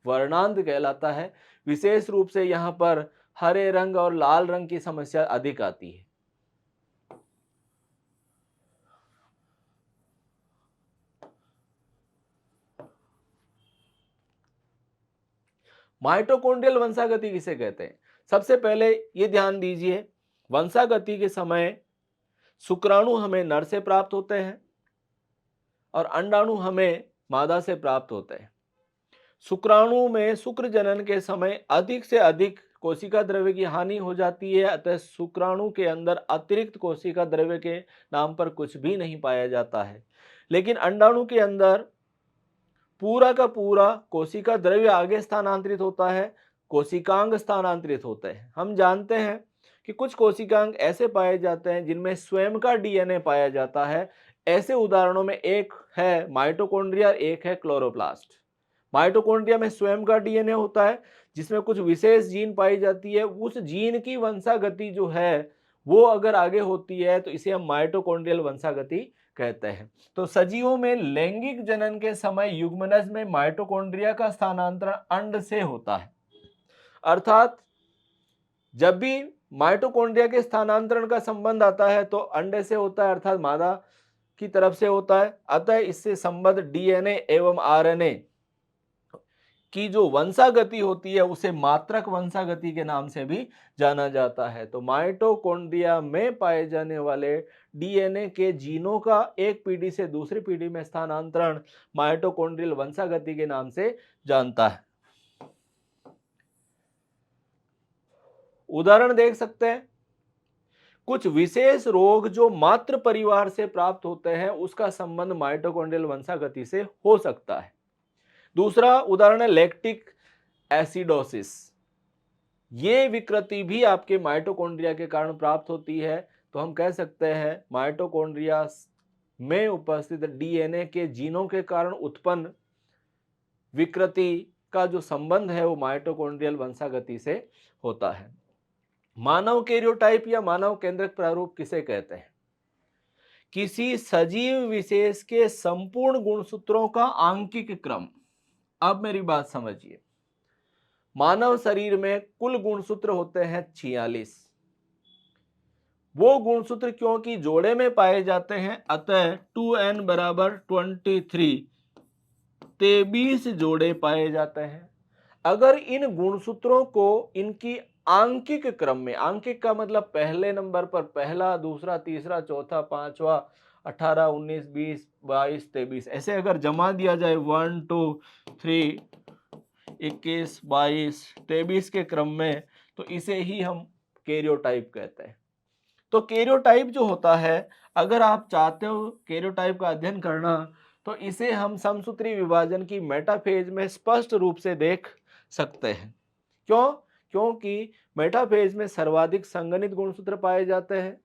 वर्णांध कहलाता है। विशेष रूप से यहाँ पर हरे रंग और लाल रंग की समस्या अधिक आती है। माइटोकॉन्ड्रियल वंशागति किसे कहते हैं। सबसे पहले ये ध्यान दीजिए, वंशागति के समय शुक्राणु हमें नर से प्राप्त होते हैं और अंडाणु हमें मादा से प्राप्त होते हैं। शुक्राणु में शुक्र जनन के समय अधिक से अधिक कोशिका द्रव्य की हानि हो जाती है, अतः शुक्राणु के अंदर अतिरिक्त कोशिका द्रव्य के नाम पर कुछ भी नहीं पाया जाता है। लेकिन अंडाणु के अंदर पूरा का पूरा कोशिका द्रव्य आगे स्थानांतरित होता है, कोशिकांग स्थानांतरित होते हैं। हम जानते हैं कि कुछ कोशिकांग ऐसे पाए जाते हैं जिनमें स्वयं का डीएनए पाया जाता है। ऐसे उदाहरणों में एक है माइटोकॉन्ड्रिया, एक है क्लोरोप्लास्ट। माइटोकॉन्ड्रिया में स्वयं का डीएनए होता है जिसमें कुछ विशेष जीन पाई जाती है, उस जीन की वंशागति जो है वो अगर आगे होती है तो इसे हम माइटोकॉन्ड्रियल वंशागति कहते हैं। तो सजीवों में लैंगिक जनन के समय युग्मनज में माइटोकॉन्ड्रिया का स्थानांतरण अंड से होता है, अर्थात जब भी माइटोकॉन्ड्रिया के स्थानांतरण का संबंध आता है तो अंडे से होता है, अर्थात मादा की तरफ से होता है। अतः इससे संबद्ध डीएनए एवं आरएनए की जो वंशागति होती है उसे मात्रक वंशागति के नाम से भी जाना जाता है। तो माइटोकॉन्ड्रिया में पाए जाने वाले डीएनए के जीनों का एक पीढ़ी से दूसरी पीढ़ी में स्थानांतरण माइटोकॉन्ड्रियल वंशागति के नाम से जानता है। उदाहरण देख सकते हैं, कुछ विशेष रोग जो मातृ परिवार से प्राप्त होते हैं उसका संबंध माइटोकॉन्ड्रियल वंशागति से हो सकता है। दूसरा उदाहरण है लैक्टिक एसिडोसिस। ये विकृति भी आपके माइटोकॉन्ड्रिया के कारण प्राप्त होती है। तो हम कह सकते हैं माइटोकॉन्ड्रिया में उपस्थित डीएनए के जीनों के कारण उत्पन्न विकृति का जो संबंध है वो माइटोकॉन्ड्रियल वंशागति से होता है। मानव कैरियोटाइप या मानव केंद्रक प्रारूप किसे कहते हैं? किसी सजीव विशेष के संपूर्ण गुणसूत्रों का आंकिक क्रम। अब मेरी बात समझिए, मानव शरीर में कुल गुणसूत्र होते हैं 46। वो गुणसूत्र क्योंकि जोड़े में पाए जाते हैं अतः 2n बराबर 23 23 जोड़े पाए जाते हैं। अगर इन गुणसूत्रों को इनकी आंकिक क्रम में, आंकिक का मतलब पहले नंबर पर पहला, दूसरा, तीसरा, चौथा, पांचवा, 18, 19, 20, 22, 23 ऐसे अगर जमा दिया जाए 1 2 3 21 22 23 के क्रम में, तो इसे ही हम कैरियोटाइप कहते हैं। तो कैरियोटाइप जो होता है, अगर आप चाहते हो कैरियोटाइप का अध्ययन करना तो इसे हम समसूत्री विभाजन की मेटाफेज में स्पष्ट रूप से देख सकते हैं। क्यों? क्योंकि मेटाफेज में सर्वाधिक संगनित गुणसूत्र पाए जाते हैं,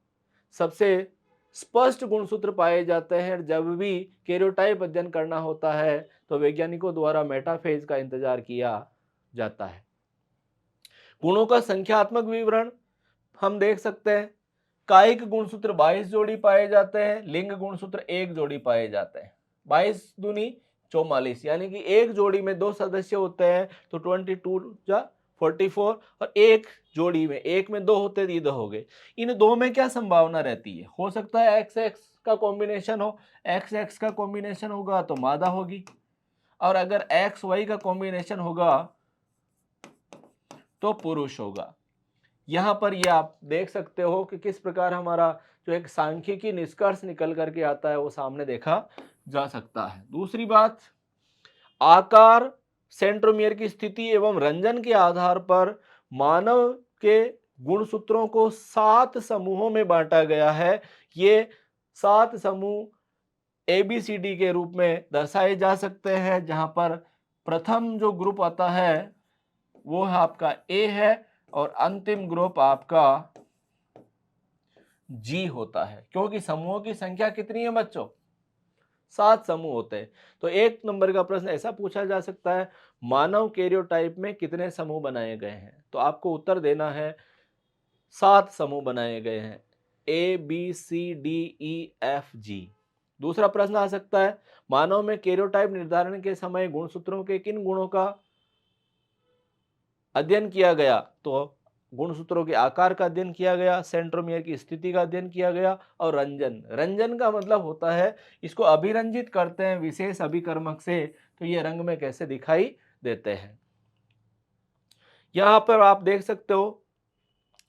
सबसे स्पष्ट गुणसूत्र पाए जाते हैं। जब भी कैरियोटाइप अध्ययन करना होता है तो वैज्ञानिकों द्वारा मेटाफेज का इंतजार किया जाता है। गुणों का संख्यात्मक विवरण हम देख सकते हैं। कायिक गुणसूत्र 22 जोड़ी पाए जाते हैं, लिंग गुणसूत्र 1 जोड़ी पाए जाते हैं। 22 दूनी 44, यानी कि एक जोड़ी में 2 सदस्य होते हैं तो 22 जा 44, और एक जोड़ी में, एक में 2 होते ये 2 हो गए। इन 2 में क्या संभावना रहती है? हो सकता है XX का कॉम्बिनेशन हो, XX का कॉम्बिनेशन होगा तो मादा होगी, और अगर XY का कॉम्बिनेशन होगा तो पुरुष होगा। यहां पर ये आप देख सकते हो कि किस प्रकार हमारा जो एक सांख्यिकी निष्कर्ष निकल करके आता है वो सामने देखा जा सकता है। दूसरी बात, आकार, सेंट्रोमियर की स्थिति एवं रंजन के आधार पर मानव के गुणसूत्रों को 7 समूहों में बांटा गया है। ये 7 समूह ABCD के रूप में दर्शाए जा सकते हैं, जहां पर प्रथम जो ग्रुप आता है वो आपका A है और अंतिम ग्रुप आपका G होता है। क्योंकि समूहों की संख्या कितनी है बच्चों? 7 समूह होते हैं। तो एक नंबर का प्रश्न ऐसा पूछा जा सकता है, मानव कैरियोटाइप में कितने समूह बनाए गए हैं? तो आपको उत्तर देना है 7 समूह बनाए गए हैं, ABCDEFG। दूसरा प्रश्न आ सकता है, मानव में कैरियोटाइप निर्धारण के समय गुणसूत्रों के किन गुणों का अध्ययन किया गया? तो गुणसूत्रों के आकार का अध्ययन किया गया, सेंट्रोमियर की स्थिति का अध्ययन किया गया, और रंजन। रंजन का मतलब होता है इसको अभिरंजित करते हैं विशेष अभिकर्मक से, तो ये रंग में कैसे दिखाई देते हैं। यहां पर आप देख सकते हो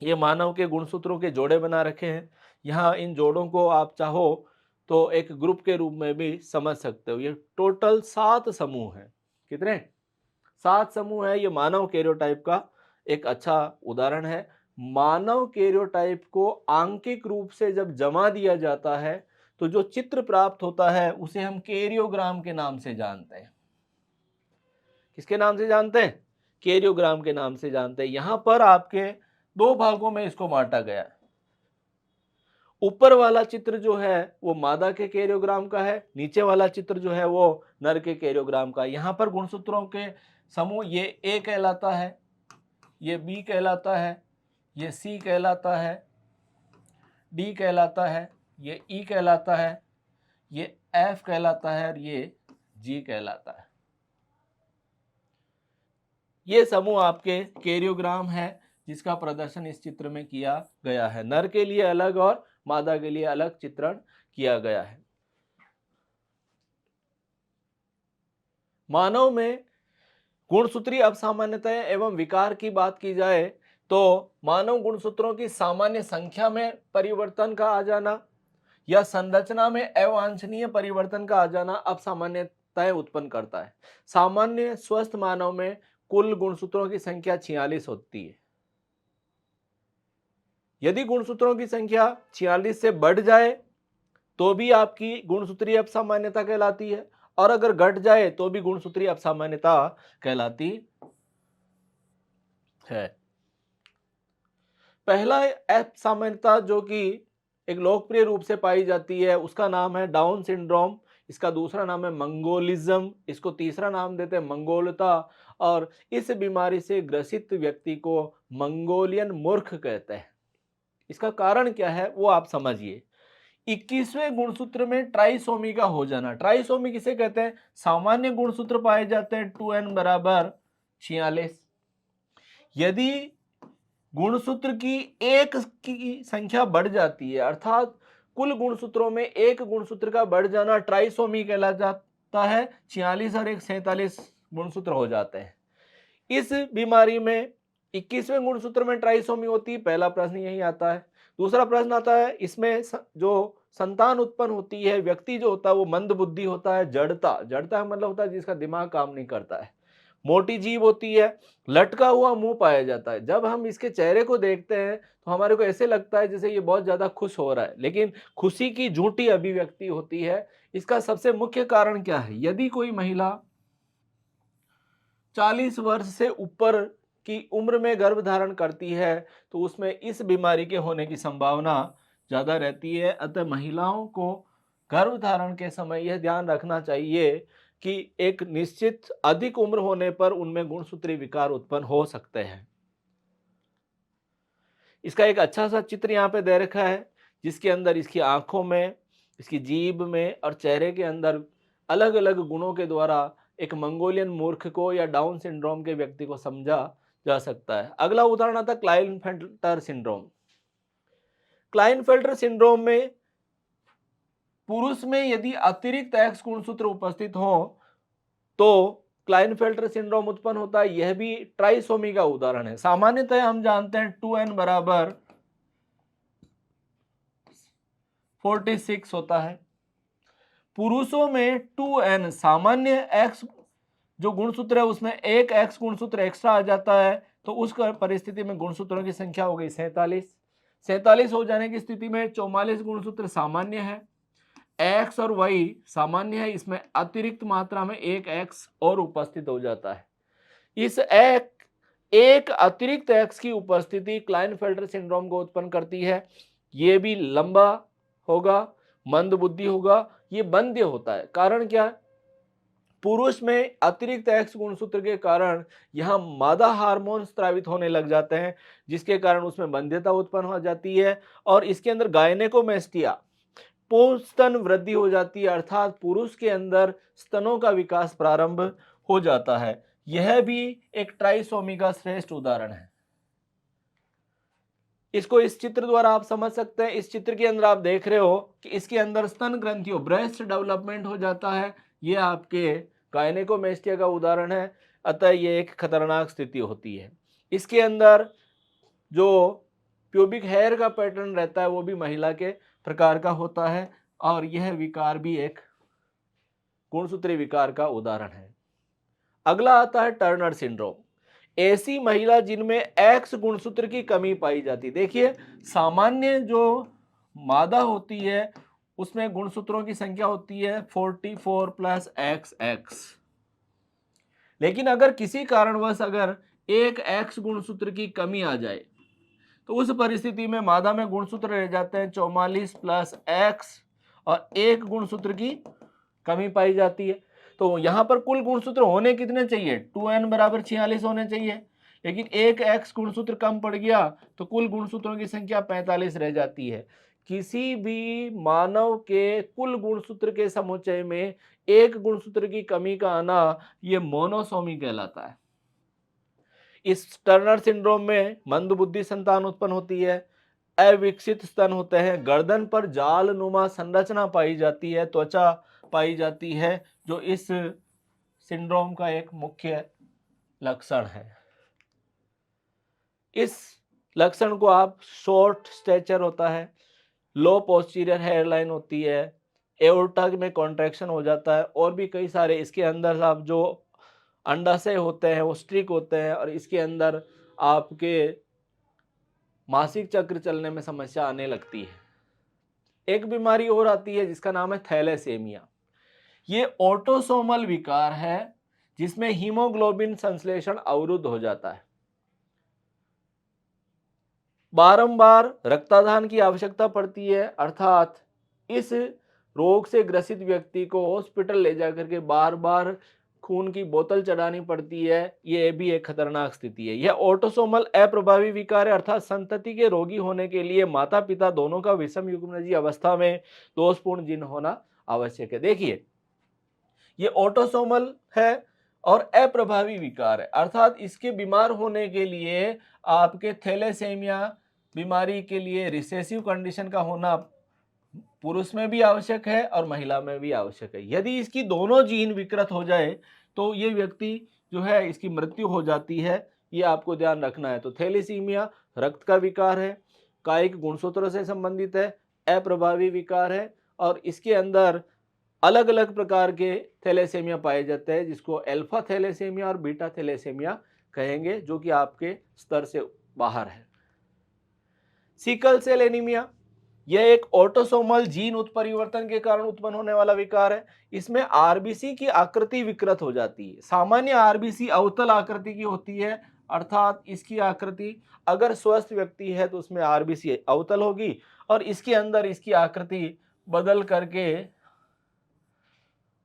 ये मानव के गुणसूत्रों के जोड़े बना रखे हैं। यहाँ इन जोड़ों को आप चाहो तो एक ग्रुप के रूप में भी समझ सकते हो। ये टोटल 7 समूह हैं। कितने? 7 समूह है। ये मानव कैरियोटाइप का एक अच्छा उदाहरण है। मानव कैरियोटाइप को आंकिक रूप से जब जमा दिया जाता है तो जो चित्र प्राप्त होता है उसे हम कैरियोग्राम के नाम से जानते हैं। किसके नाम से जानते हैं? कैरियोग्राम के नाम से जानते हैं। यहां पर आपके 2 भागों में इसको बांटा गया है। ऊपर वाला चित्र जो है वो मादा के कैरियोग्राम का है, नीचे वाला चित्र जो है वो नर के कैरियोग्राम का। यहाँ पर गुणसूत्रों के समूह, ये ए कहलाता है, ये बी कहलाता है, ये सी कहलाता है, डी कहलाता है, ये ई कहलाता है, ये एफ कहलाता है और ये जी कहलाता है। ये समूह आपके कैरियोग्राम है जिसका प्रदर्शन इस चित्र में किया गया है। नर के लिए अलग और मादा के लिए अलग चित्रण किया गया है। मानव में गुणसूत्रीय असामान्यता एवं विकार की बात की जाए तो मानव गुणसूत्रों की सामान्य संख्या में परिवर्तन का आ जाना या संरचना में अवांछनीय परिवर्तन का आ जाना असामान्यताएं उत्पन्न करता है। सामान्य स्वस्थ मानव में कुल गुणसूत्रों की संख्या 46 होती है। यदि गुणसूत्रों की संख्या 46 से बढ़ जाए तो भी आपकी गुणसूत्रीय असामान्यता कहलाती है, और अगर घट जाए तो भी गुणसूत्रीय असामान्यता कहलाती है। पहला असामान्यता जो कि एक लोकप्रिय रूप से पाई जाती है उसका नाम है डाउन सिंड्रोम, इसका दूसरा नाम है मंगोलिज्म, इसको तीसरा नाम देते हैं मंगोलता, और इस बीमारी से ग्रसित व्यक्ति को मंगोलियन मूर्ख कहते हैं। इसका कारण क्या है वो आप समझिए। 21वें गुणसूत्र में ट्राइसोमी का हो जाना। ट्राइसोमी किसे कहते हैं? सामान्य गुणसूत्र पाए जाते हैं 2n बराबर 46। यदि गुणसूत्र की एक की संख्या बढ़ जाती है, अर्थात कुल गुणसूत्रों में एक गुणसूत्र का बढ़ जाना ट्राइसोमी कहला जाता है। 46 और 47 गुणसूत्र हो जाते हैं। इस बीमारी में 21वें गुणसूत्र में ट्राइसोमी होती है। पहला प्रश्न यही आता है। दूसरा प्रश्न आता है, इसमें जो संतान उत्पन्न होती है, व्यक्ति जो होता है वो मंद बुद्धि होता है, जड़ता जड़ता मतलब होता है जिसका दिमाग काम नहीं करता है, मोटी जीभ होती है, लटका हुआ मुंह पाया जाता है। जब हम इसके चेहरे को देखते हैं तो हमारे को ऐसे लगता है जैसे ये बहुत ज्यादा खुश हो रहा है, लेकिन खुशी की झूठी अभिव्यक्ति होती है। इसका सबसे मुख्य कारण क्या है? यदि कोई महिला 40 वर्ष से ऊपर की उम्र में गर्भ धारण करती है तो उसमें इस बीमारी के होने की संभावना ज्यादा रहती है। अतः महिलाओं को गर्भ धारण के समय यह ध्यान रखना चाहिए कि एक निश्चित अधिक उम्र होने पर उनमें गुणसूत्री विकार उत्पन्न हो सकते हैं। इसका एक अच्छा सा चित्र यहाँ पे दे रखा है जिसके अंदर इसकी आंखों में, इसकी जीभ में और चेहरे के अंदर अलग अलग गुणों के द्वारा एक मंगोलियन मूर्ख को या डाउन सिंड्रोम के व्यक्ति को समझा जा सकता है। अगला उदाहरण आता है क्लाइनफेल्टर सिंड्रोम। क्लाइनफेल्टर सिंड्रोम में पुरुष में यदि अतिरिक्त एक्स गुणसूत्र उपस्थित हो तो क्लाइनफेल्टर सिंड्रोम उत्पन्न होता है। यह भी ट्राइसोमी का उदाहरण है। सामान्यतः हम जानते हैं 2n बराबर 46 होता है। पुरुषों में 2n सामान्य x जो गुणसूत्र है उसमें एक x गुणसूत्र एक्स्ट्रा आ जाता है तो उस परिस्थिति में गुणसूत्रों की संख्या हो गई 47। 47 हो जाने की स्थिति में 44 गुणसूत्र सामान्य है, x और y सामान्य है, इसमें अतिरिक्त मात्रा में एक x और उपस्थित हो जाता है। इस एक अतिरिक्त x की उपस्थिति क्लाइनफेल्टर सिंड्रोम को उत्पन्न करती है। ये भी लंबा होगा, मंद बुद्धि होगा, ये बंध्य होता है। कारण क्या? पुरुष में अतिरिक्त एक्स गुणसूत्र के कारण यहाँ मादा हार्मोन स्रावित होने लग जाते हैं जिसके कारण उसमें बंध्यता उत्पन्न हो जाती है और इसके अंदर गायनेकोमेस्टिया पोस्तन वृद्धि हो जाती है, अर्थात पुरुष के अंदर स्तनों का विकास प्रारंभ हो जाता है। यह भी एक ट्राइसोमी का श्रेष्ठ उदाहरण है। इसको इस चित्र द्वारा आप समझ सकते हैं। इस चित्र के अंदर आप देख रहे हो कि इसके अंदर स्तन ग्रंथियों ब्रेस्ट डेवलपमेंट हो जाता है। ये आपके गायनेकोमेस्टिया का उदाहरण है। अतः ये एक खतरनाक स्थिति होती है। इसके अंदर जो प्यूबिक हेयर का पैटर्न रहता है वो भी महिला के प्रकार का होता है और यह विकार भी एक गुणसूत्री विकार का उदाहरण है। अगला आता है टर्नर सिंड्रोम। ऐसी महिला जिनमें एक्स गुणसूत्र की कमी पाई जाती। देखिए, सामान्य जो मादा होती है उसमें गुणसूत्रों की संख्या होती है 44 प्लस XX, लेकिन अगर किसी कारणवश अगर एक एक्स गुणसूत्र की कमी आ जाए तो उस परिस्थिति में मादा में गुणसूत्र रह जाते हैं 44 प्लस x और एक गुणसूत्र की कमी पाई जाती है। तो यहाँ पर कुल गुणसूत्र होने कितने चाहिए, 2n बराबर 46 होने चाहिए, लेकिन एक x गुणसूत्र कम पड़ गया तो कुल गुणसूत्रों की संख्या 45 रह जाती है। किसी भी मानव के कुल गुणसूत्र के समुच्चय में एक गुणसूत्र की कमी का आना ये मोनोसोमी कहलाता है। इस टर्नर सिंड्रोम में मंदबुद्धि संतान उत्पन्न होती है, अविकसित स्तन होते हैं, गर्दन पर जालनुमा संरचना पाई जाती है, त्वचा पाई जाती है, जो इस सिंड्रोम का एक मुख्य लक्षण है। इस लक्षण को आप शॉर्ट स्टैचर होता है, लो पोस्टीरियर हेयरलाइन होती है, एओर्टा में कॉन्ट्रैक्शन हो जाता है, और भी कई सारे इसके अंदर आप जो अंडाशय होते हैं वो स्ट्रिक होते हैं, और इसके अंदर आपके मासिक चक्र चलने में समस्या आने लगती है। एक बीमारी और आती है जिसका नाम है थैलेसेमिया। ये ऑटोसोमल विकार है जिसमें हीमोग्लोबिन संश्लेषण अवरुद्ध हो जाता है। बारंबार रक्तदान की आवश्यकता पड़ती है, अर्थात इस रोग से ग्रसित व्यक्ति को हॉस्पिटल ले जाकर के बार बार खून की बोतल चढ़ानी पड़ती है। ये भी एक खतरनाक स्थिति है। यह ऑटोसोमल अप्रभावी विकार है, अर्थात संतति के रोगी होने के लिए माता पिता दोनों का विषम युग्मनजी अवस्था में दोषपूर्ण जीन होना आवश्यक है। देखिए, ये ऑटोसोमल है और अप्रभावी विकार है, अर्थात इसके बीमार होने के लिए आपके थैलेसेमिया बीमारी के लिए रिसेसिव कंडीशन का होना पुरुष में भी आवश्यक है और महिला में भी आवश्यक है। यदि इसकी दोनों जीन विकृत हो जाए तो ये व्यक्ति जो है इसकी मृत्यु हो जाती है। ये आपको ध्यान रखना है। तो थैलेसीमिया रक्त का विकार है, कायिक गुणसूत्रों से संबंधित है, अप्रभावी विकार है, और इसके अंदर अलग अलग प्रकार के थैलेसेमिया पाए जाते हैं, जिसको अल्फा थैलेसेमिया और बीटा थैलेसेमिया कहेंगे, जो कि आपके स्तर से बाहर है। सिकल सेल एनीमिया, यह एक ऑटोसोमल जीन उत्परिवर्तन के कारण उत्पन्न होने वाला विकार है। इसमें आरबीसी की आकृति विकृत हो जाती है। सामान्य आरबीसी अवतल आकृति की होती है, अर्थात इसकी आकृति अगर स्वस्थ व्यक्ति है तो उसमें आरबीसी अवतल होगी, और इसके अंदर इसकी आकृति बदल करके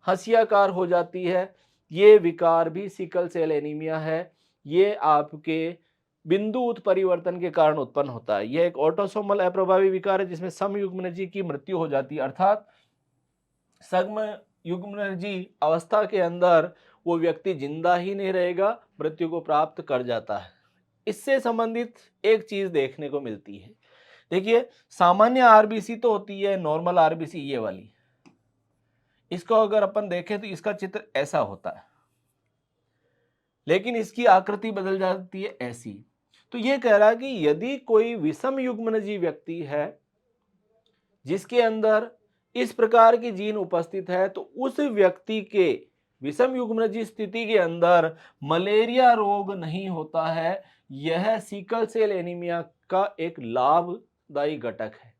हंसियाकार हो जाती है। ये विकार भी सिकल सेल एनीमिया है। ये आपके बिंदु उत्परिवर्तन के कारण उत्पन्न होता है। यह एक ऑटोसोमल अप्रभावी विकार है जिसमें समयुग्मनजी की मृत्यु हो जाती है, अर्थात सग्म युग्मनजी अवस्था के अंदर वो व्यक्ति जिंदा ही नहीं रहेगा, मृत्यु को प्राप्त कर जाता है। इससे संबंधित एक चीज देखने को मिलती है। देखिए, सामान्य आरबीसी तो होती है, नॉर्मल आरबीसी ये वाली, इसको अगर अपन देखें तो इसका चित्र ऐसा होता है, लेकिन इसकी आकृति बदल जाती है ऐसी। तो ये कह रहा है कि यदि कोई विषम युग्मनजी व्यक्ति है जिसके अंदर इस प्रकार की जीन उपस्थित है, तो उस व्यक्ति के विषम युग्मनजी स्थिति के अंदर मलेरिया रोग नहीं होता है। यह सिकल सेल एनीमिया का एक लाभदायी घटक है।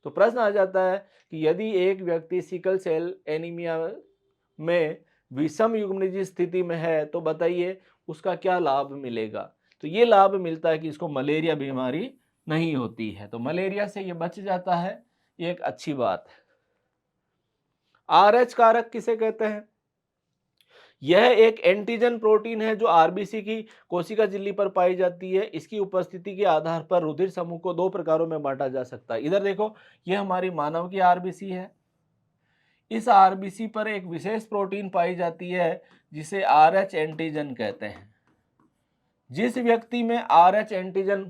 तो प्रश्न आ जाता है कि यदि एक व्यक्ति सिकल सेल एनीमिया में विषम युग्मनजी स्थिति में है तो बताइए उसका क्या लाभ मिलेगा। तो ये लाभ मिलता है कि इसको मलेरिया बीमारी नहीं होती है, तो मलेरिया से ये बच जाता है, ये एक अच्छी बात है। आरएच कारक किसे कहते हैं? यह एक एंटीजन प्रोटीन है जो आरबीसी की कोशिका झिल्ली पर पाई जाती है। इसकी उपस्थिति के आधार पर रुधिर समूह को दो प्रकारों में बांटा जा सकता है। इधर देखो, यह हमारी मानव की आरबीसी है। इस आरबीसी पर एक विशेष प्रोटीन पाई जाती है जिसे आरएच एंटीजन कहते हैं। जिस व्यक्ति में आरएच एंटीजन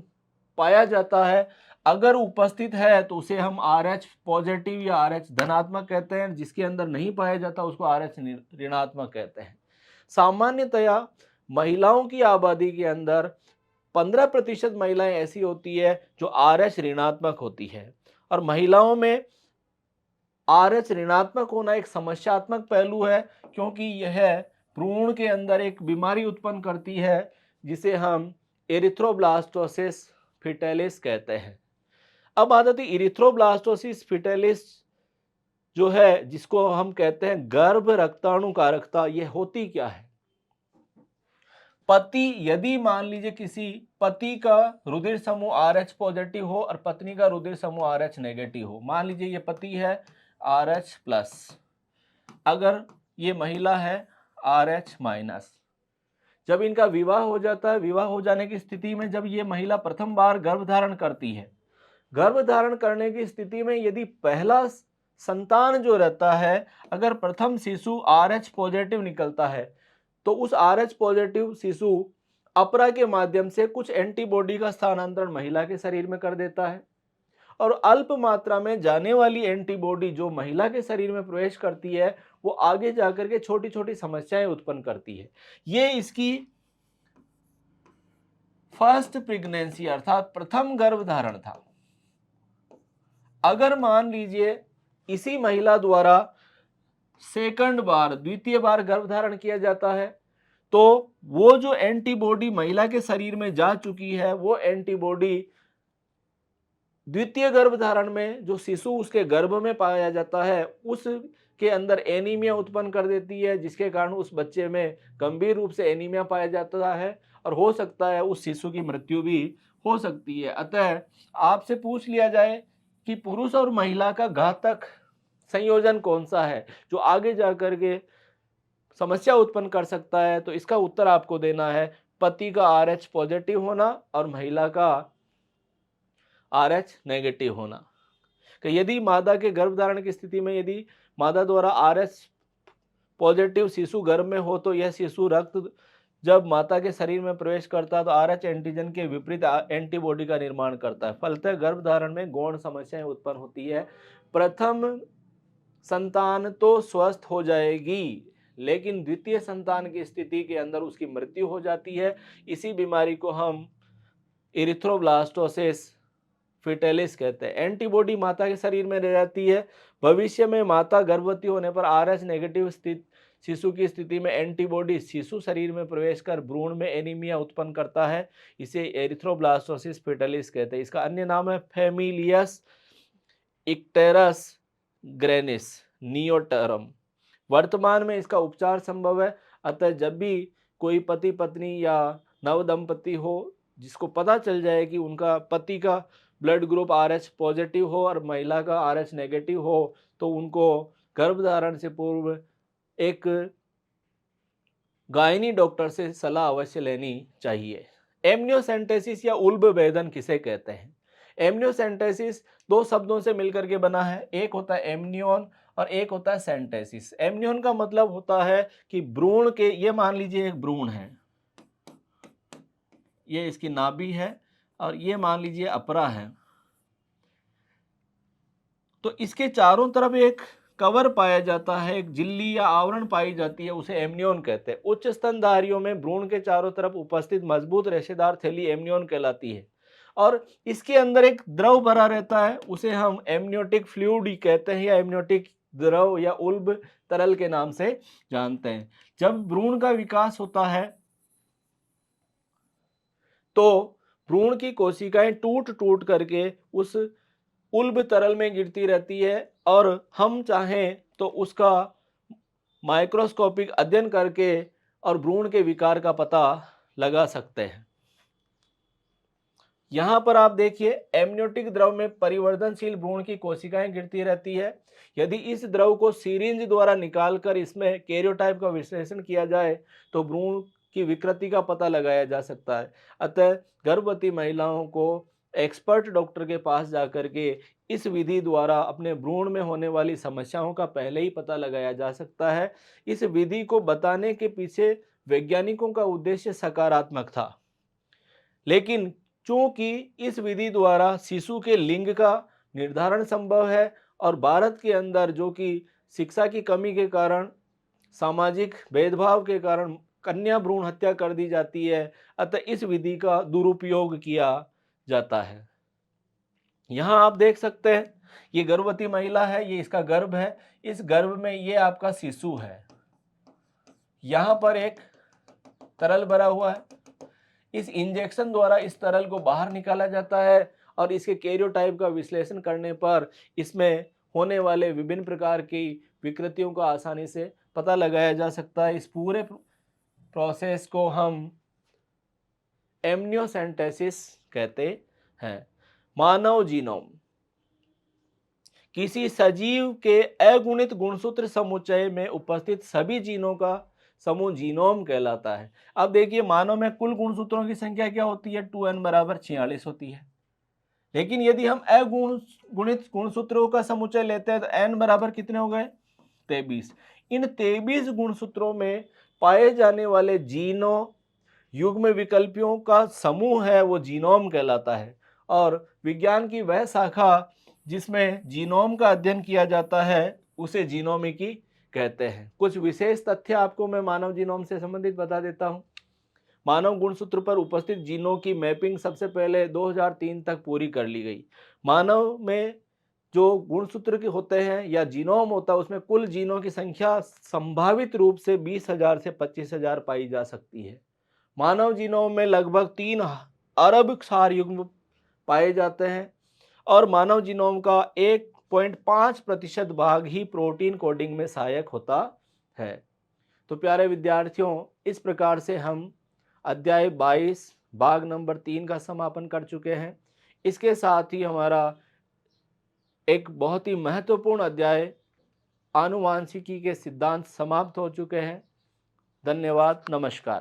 पाया जाता है, अगर उपस्थित है तो उसे हम आरएच पॉजिटिव या आरएच धनात्मक कहते हैं। जिसके अंदर नहीं पाया जाता उसको आरएच ऋणात्मक कहते हैं। सामान्यतया महिलाओं की आबादी के अंदर 15% महिलाएं ऐसी होती है जो आरएच ऋणात्मक होती है, और महिलाओं में आरएच ऋणात्मक होना एक समस्यात्मक पहलू है, क्योंकि यह भ्रूण के अंदर एक बीमारी उत्पन्न करती है जिसे हम एरिथ्रोब्लास्टोसिस फिटेलिस कहते हैं। अब आ जाती इरिथ्रोब्लास्टोसिस फिटेलिस जो है, जिसको हम कहते हैं गर्भ रक्ताणु कारकता, यह होती क्या है? पति, यदि मान लीजिए किसी पति का रुधिर समूह RH पॉजिटिव हो और पत्नी का रुधिर समूह RH नेगेटिव हो, मान लीजिए ये पति है RH प्लस, अगर ये महिला है RH माइनस, जब इनका विवाह हो जाता है, विवाह हो जाने की स्थिति में जब ये महिला प्रथम बार गर्भ धारण करती है, गर्भ धारण करने की स्थिति में यदि पहला संतान जो रहता है, अगर प्रथम शिशु RH पॉजिटिव निकलता है, तो उस RH पॉजिटिव शिशु अपरा के माध्यम से कुछ एंटीबॉडी का स्थानांतरण महिला के शरीर में कर देता है, और अल्प मात्रा में जाने वाली एंटीबॉडी जो महिला के शरीर में प्रवेश करती है, वो आगे जाकर के छोटी छोटी समस्याएं उत्पन्न करती है। ये इसकी फर्स्ट प्रेगनेंसी अर्थात प्रथम गर्भधारण था। अगर मान लीजिए इसी महिला द्वारा सेकंड बार, द्वितीय बार गर्भधारण किया जाता है, तो वो जो एंटीबॉडी महिला के शरीर में जा चुकी है, वो एंटीबॉडी द्वितीय गर्भधारण में जो शिशु उसके गर्भ में पाया जाता है, उसके अंदर एनीमिया उत्पन्न कर देती है, जिसके कारण उस बच्चे में गंभीर रूप से एनीमिया पाया जाता है और हो सकता है उस शिशु की मृत्यु भी हो सकती है। अतः आपसे पूछ लिया जाए कि पुरुष और महिला का घातक संयोजन कौन सा है जो आगे जाकर के समस्या उत्पन्न कर सकता है, तो इसका उत्तर आपको देना है पति का RH पॉजिटिव होना और महिला का RH नेगेटिव होना। कि यदि मादा के गर्भधारण की स्थिति में यदि मादा द्वारा RH पॉजिटिव शिशु गर्भ में हो, तो यह शिशु रक्त जब माता के शरीर में प्रवेश करता है तो RH एंटीजन के विपरीत एंटीबॉडी का निर्माण करता है। फलतः गर्भधारण में गौण समस्याएं उत्पन्न होती है। प्रथम संतान तो स्वस्थ हो जाएगी, लेकिन द्वितीय संतान की स्थिति के अंदर उसकी मृत्यु हो जाती है। इसी बीमारी को हम इरिथ्रोब्लास्टोसिस फिटेलिस कहते हैं। एंटीबॉडी माता के शरीर में रह जाती है। भविष्य में माता गर्भवती होने पर RH नेगेटिव स्थित शिशु की स्थिति में एंटीबॉडी शिशु शरीर में प्रवेश कर भ्रूण में एनीमिया उत्पन्न करता है। इसे एरिथ्रोब्लास्टोसिस फिटेलिस कहते हैं। इसका अन्य नाम है फेमिलियस इक्टेरस ग्रेनिस नियोटरम। वर्तमान में इसका उपचार संभव है। अतः जब भी कोई पति पत्नी या नव दंपति हो जिसको पता चल जाए कि उनका पति का ब्लड ग्रुप RH पॉजिटिव हो और महिला का RH नेगेटिव हो, तो उनको गर्भधारण से पूर्व एक गायनी डॉक्टर से सलाह अवश्य लेनी चाहिए। एमनियोसेंटेसिस या उल्ब वेदन किसे कहते हैं? एमनियोसेंटेसिस दो शब्दों से मिलकर के बना है। एक होता है एमनियोन और एक होता है सेंटेसिस। एमनियोन का मतलब होता है कि भ्रूण के, ये मान लीजिए एक भ्रूण है, ये इसकी नाभि है और ये मान लीजिए अपरा है, तो इसके चारों तरफ एक कवर पाया जाता है, एक झिल्ली या आवरण पाई जाती है, उसे एमनियोन कहते हैं। उच्च स्तनधारियों में भ्रूण के चारों तरफ उपस्थित मजबूत रेशेदार थैली एमनियोन कहलाती है और इसके अंदर एक द्रव भरा रहता है, उसे हम एमनियोटिक फ्लूइड कहते हैं या एमनियोटिक द्रव या उल्ब तरल के नाम से जानते हैं। जब भ्रूण का विकास होता है तो भ्रूण की कोशिकाएं टूट टूट करके उस उल्ब तरल में गिरती रहती है और हम चाहें तो उसका माइक्रोस्कोपिक अध्ययन करके और भ्रूण के विकार का पता लगा सकते हैं। यहां पर आप देखिए एमनियोटिक द्रव में परिवर्तनशील भ्रूण की कोशिकाएं गिरती रहती है। यदि इस द्रव को सिरिंज द्वारा निकालकर इसमें कैरियोटाइप का विश्लेषण किया जाए तो भ्रूण की विकृति का पता लगाया जा सकता है। अतः गर्भवती महिलाओं को एक्सपर्ट डॉक्टर के पास जाकर के इस विधि द्वारा अपने भ्रूण में होने वाली समस्याओं का पहले ही पता लगाया जा सकता है। इस विधि को बताने के पीछे वैज्ञानिकों का उद्देश्य सकारात्मक था, लेकिन चूंकि इस विधि द्वारा शिशु के लिंग का निर्धारण संभव है और भारत के अंदर जो कि शिक्षा की कमी के कारण, सामाजिक भेदभाव के कारण कन्या भ्रूण हत्या कर दी जाती है, अतः इस विधि का दुरुपयोग किया जाता है। यहाँ आप देख सकते हैं ये गर्भवती महिला है, ये इसका गर्भ है, इस गर्भ में ये आपका शिशु है, यहाँ पर एक तरल भरा हुआ है, इस इंजेक्शन द्वारा इस तरल को बाहर निकाला जाता है और इसके कैरियोटाइप का विश्लेषण करने पर इसमें होने वाले विभिन्न प्रकार की विकृतियों का आसानी से पता लगाया जा सकता है। इस पूरे प्रोसेस को हम एमनियोसेंटेसिस कहते हैं। मानव जीनोम किसी सजीव के अगुणित गुणसूत्र समुच्चय में उपस्थित सभी जीनों का समूह जीनोम कहलाता है। अब देखिए, मानव में कुल गुणसूत्रों की संख्या क्या होती है? 2n बराबर 46 होती है। लेकिन यदि हम अगुणित गुणसूत्रों का समुच्चय लेते हैं तो n बराबर कितने हो गए? 23। इन 23 गुणसूत्रों में पाए जाने वाले जीनों युग्म विकल्पियों का समूह है वो जीनोम कहलाता है। और विज्ञान की वह शाखा जिसमें जीनोम का अध्ययन किया जाता है उसे जीनोमिकी कहते हैं। कुछ विशेष तथ्य आपको मैं मानव जीनोम से संबंधित बता देता हूं। मानव गुणसूत्र पर उपस्थित जीनों की मैपिंग सबसे पहले 2003 तक पूरी कर ली गई। मानव में जो गुणसूत्र के होते हैं या जीनोम होता है उसमें कुल जीनों की संख्या संभावित रूप से 20,000 से 25,000 पाई जा सकती है। मानव जीनोम में लगभग 3 अरब क्षार युग्म पाए जाते हैं और मानव जीनोम का 1.5% भाग ही प्रोटीन कोडिंग में सहायक होता है। तो प्यारे विद्यार्थियों, इस प्रकार से हम अध्याय 22 भाग नंबर 3 का समापन कर चुके हैं। इसके साथ ही हमारा एक बहुत ही महत्वपूर्ण अध्याय आनुवांशिकी के सिद्धांत समाप्त हो चुके हैं। धन्यवाद, नमस्कार।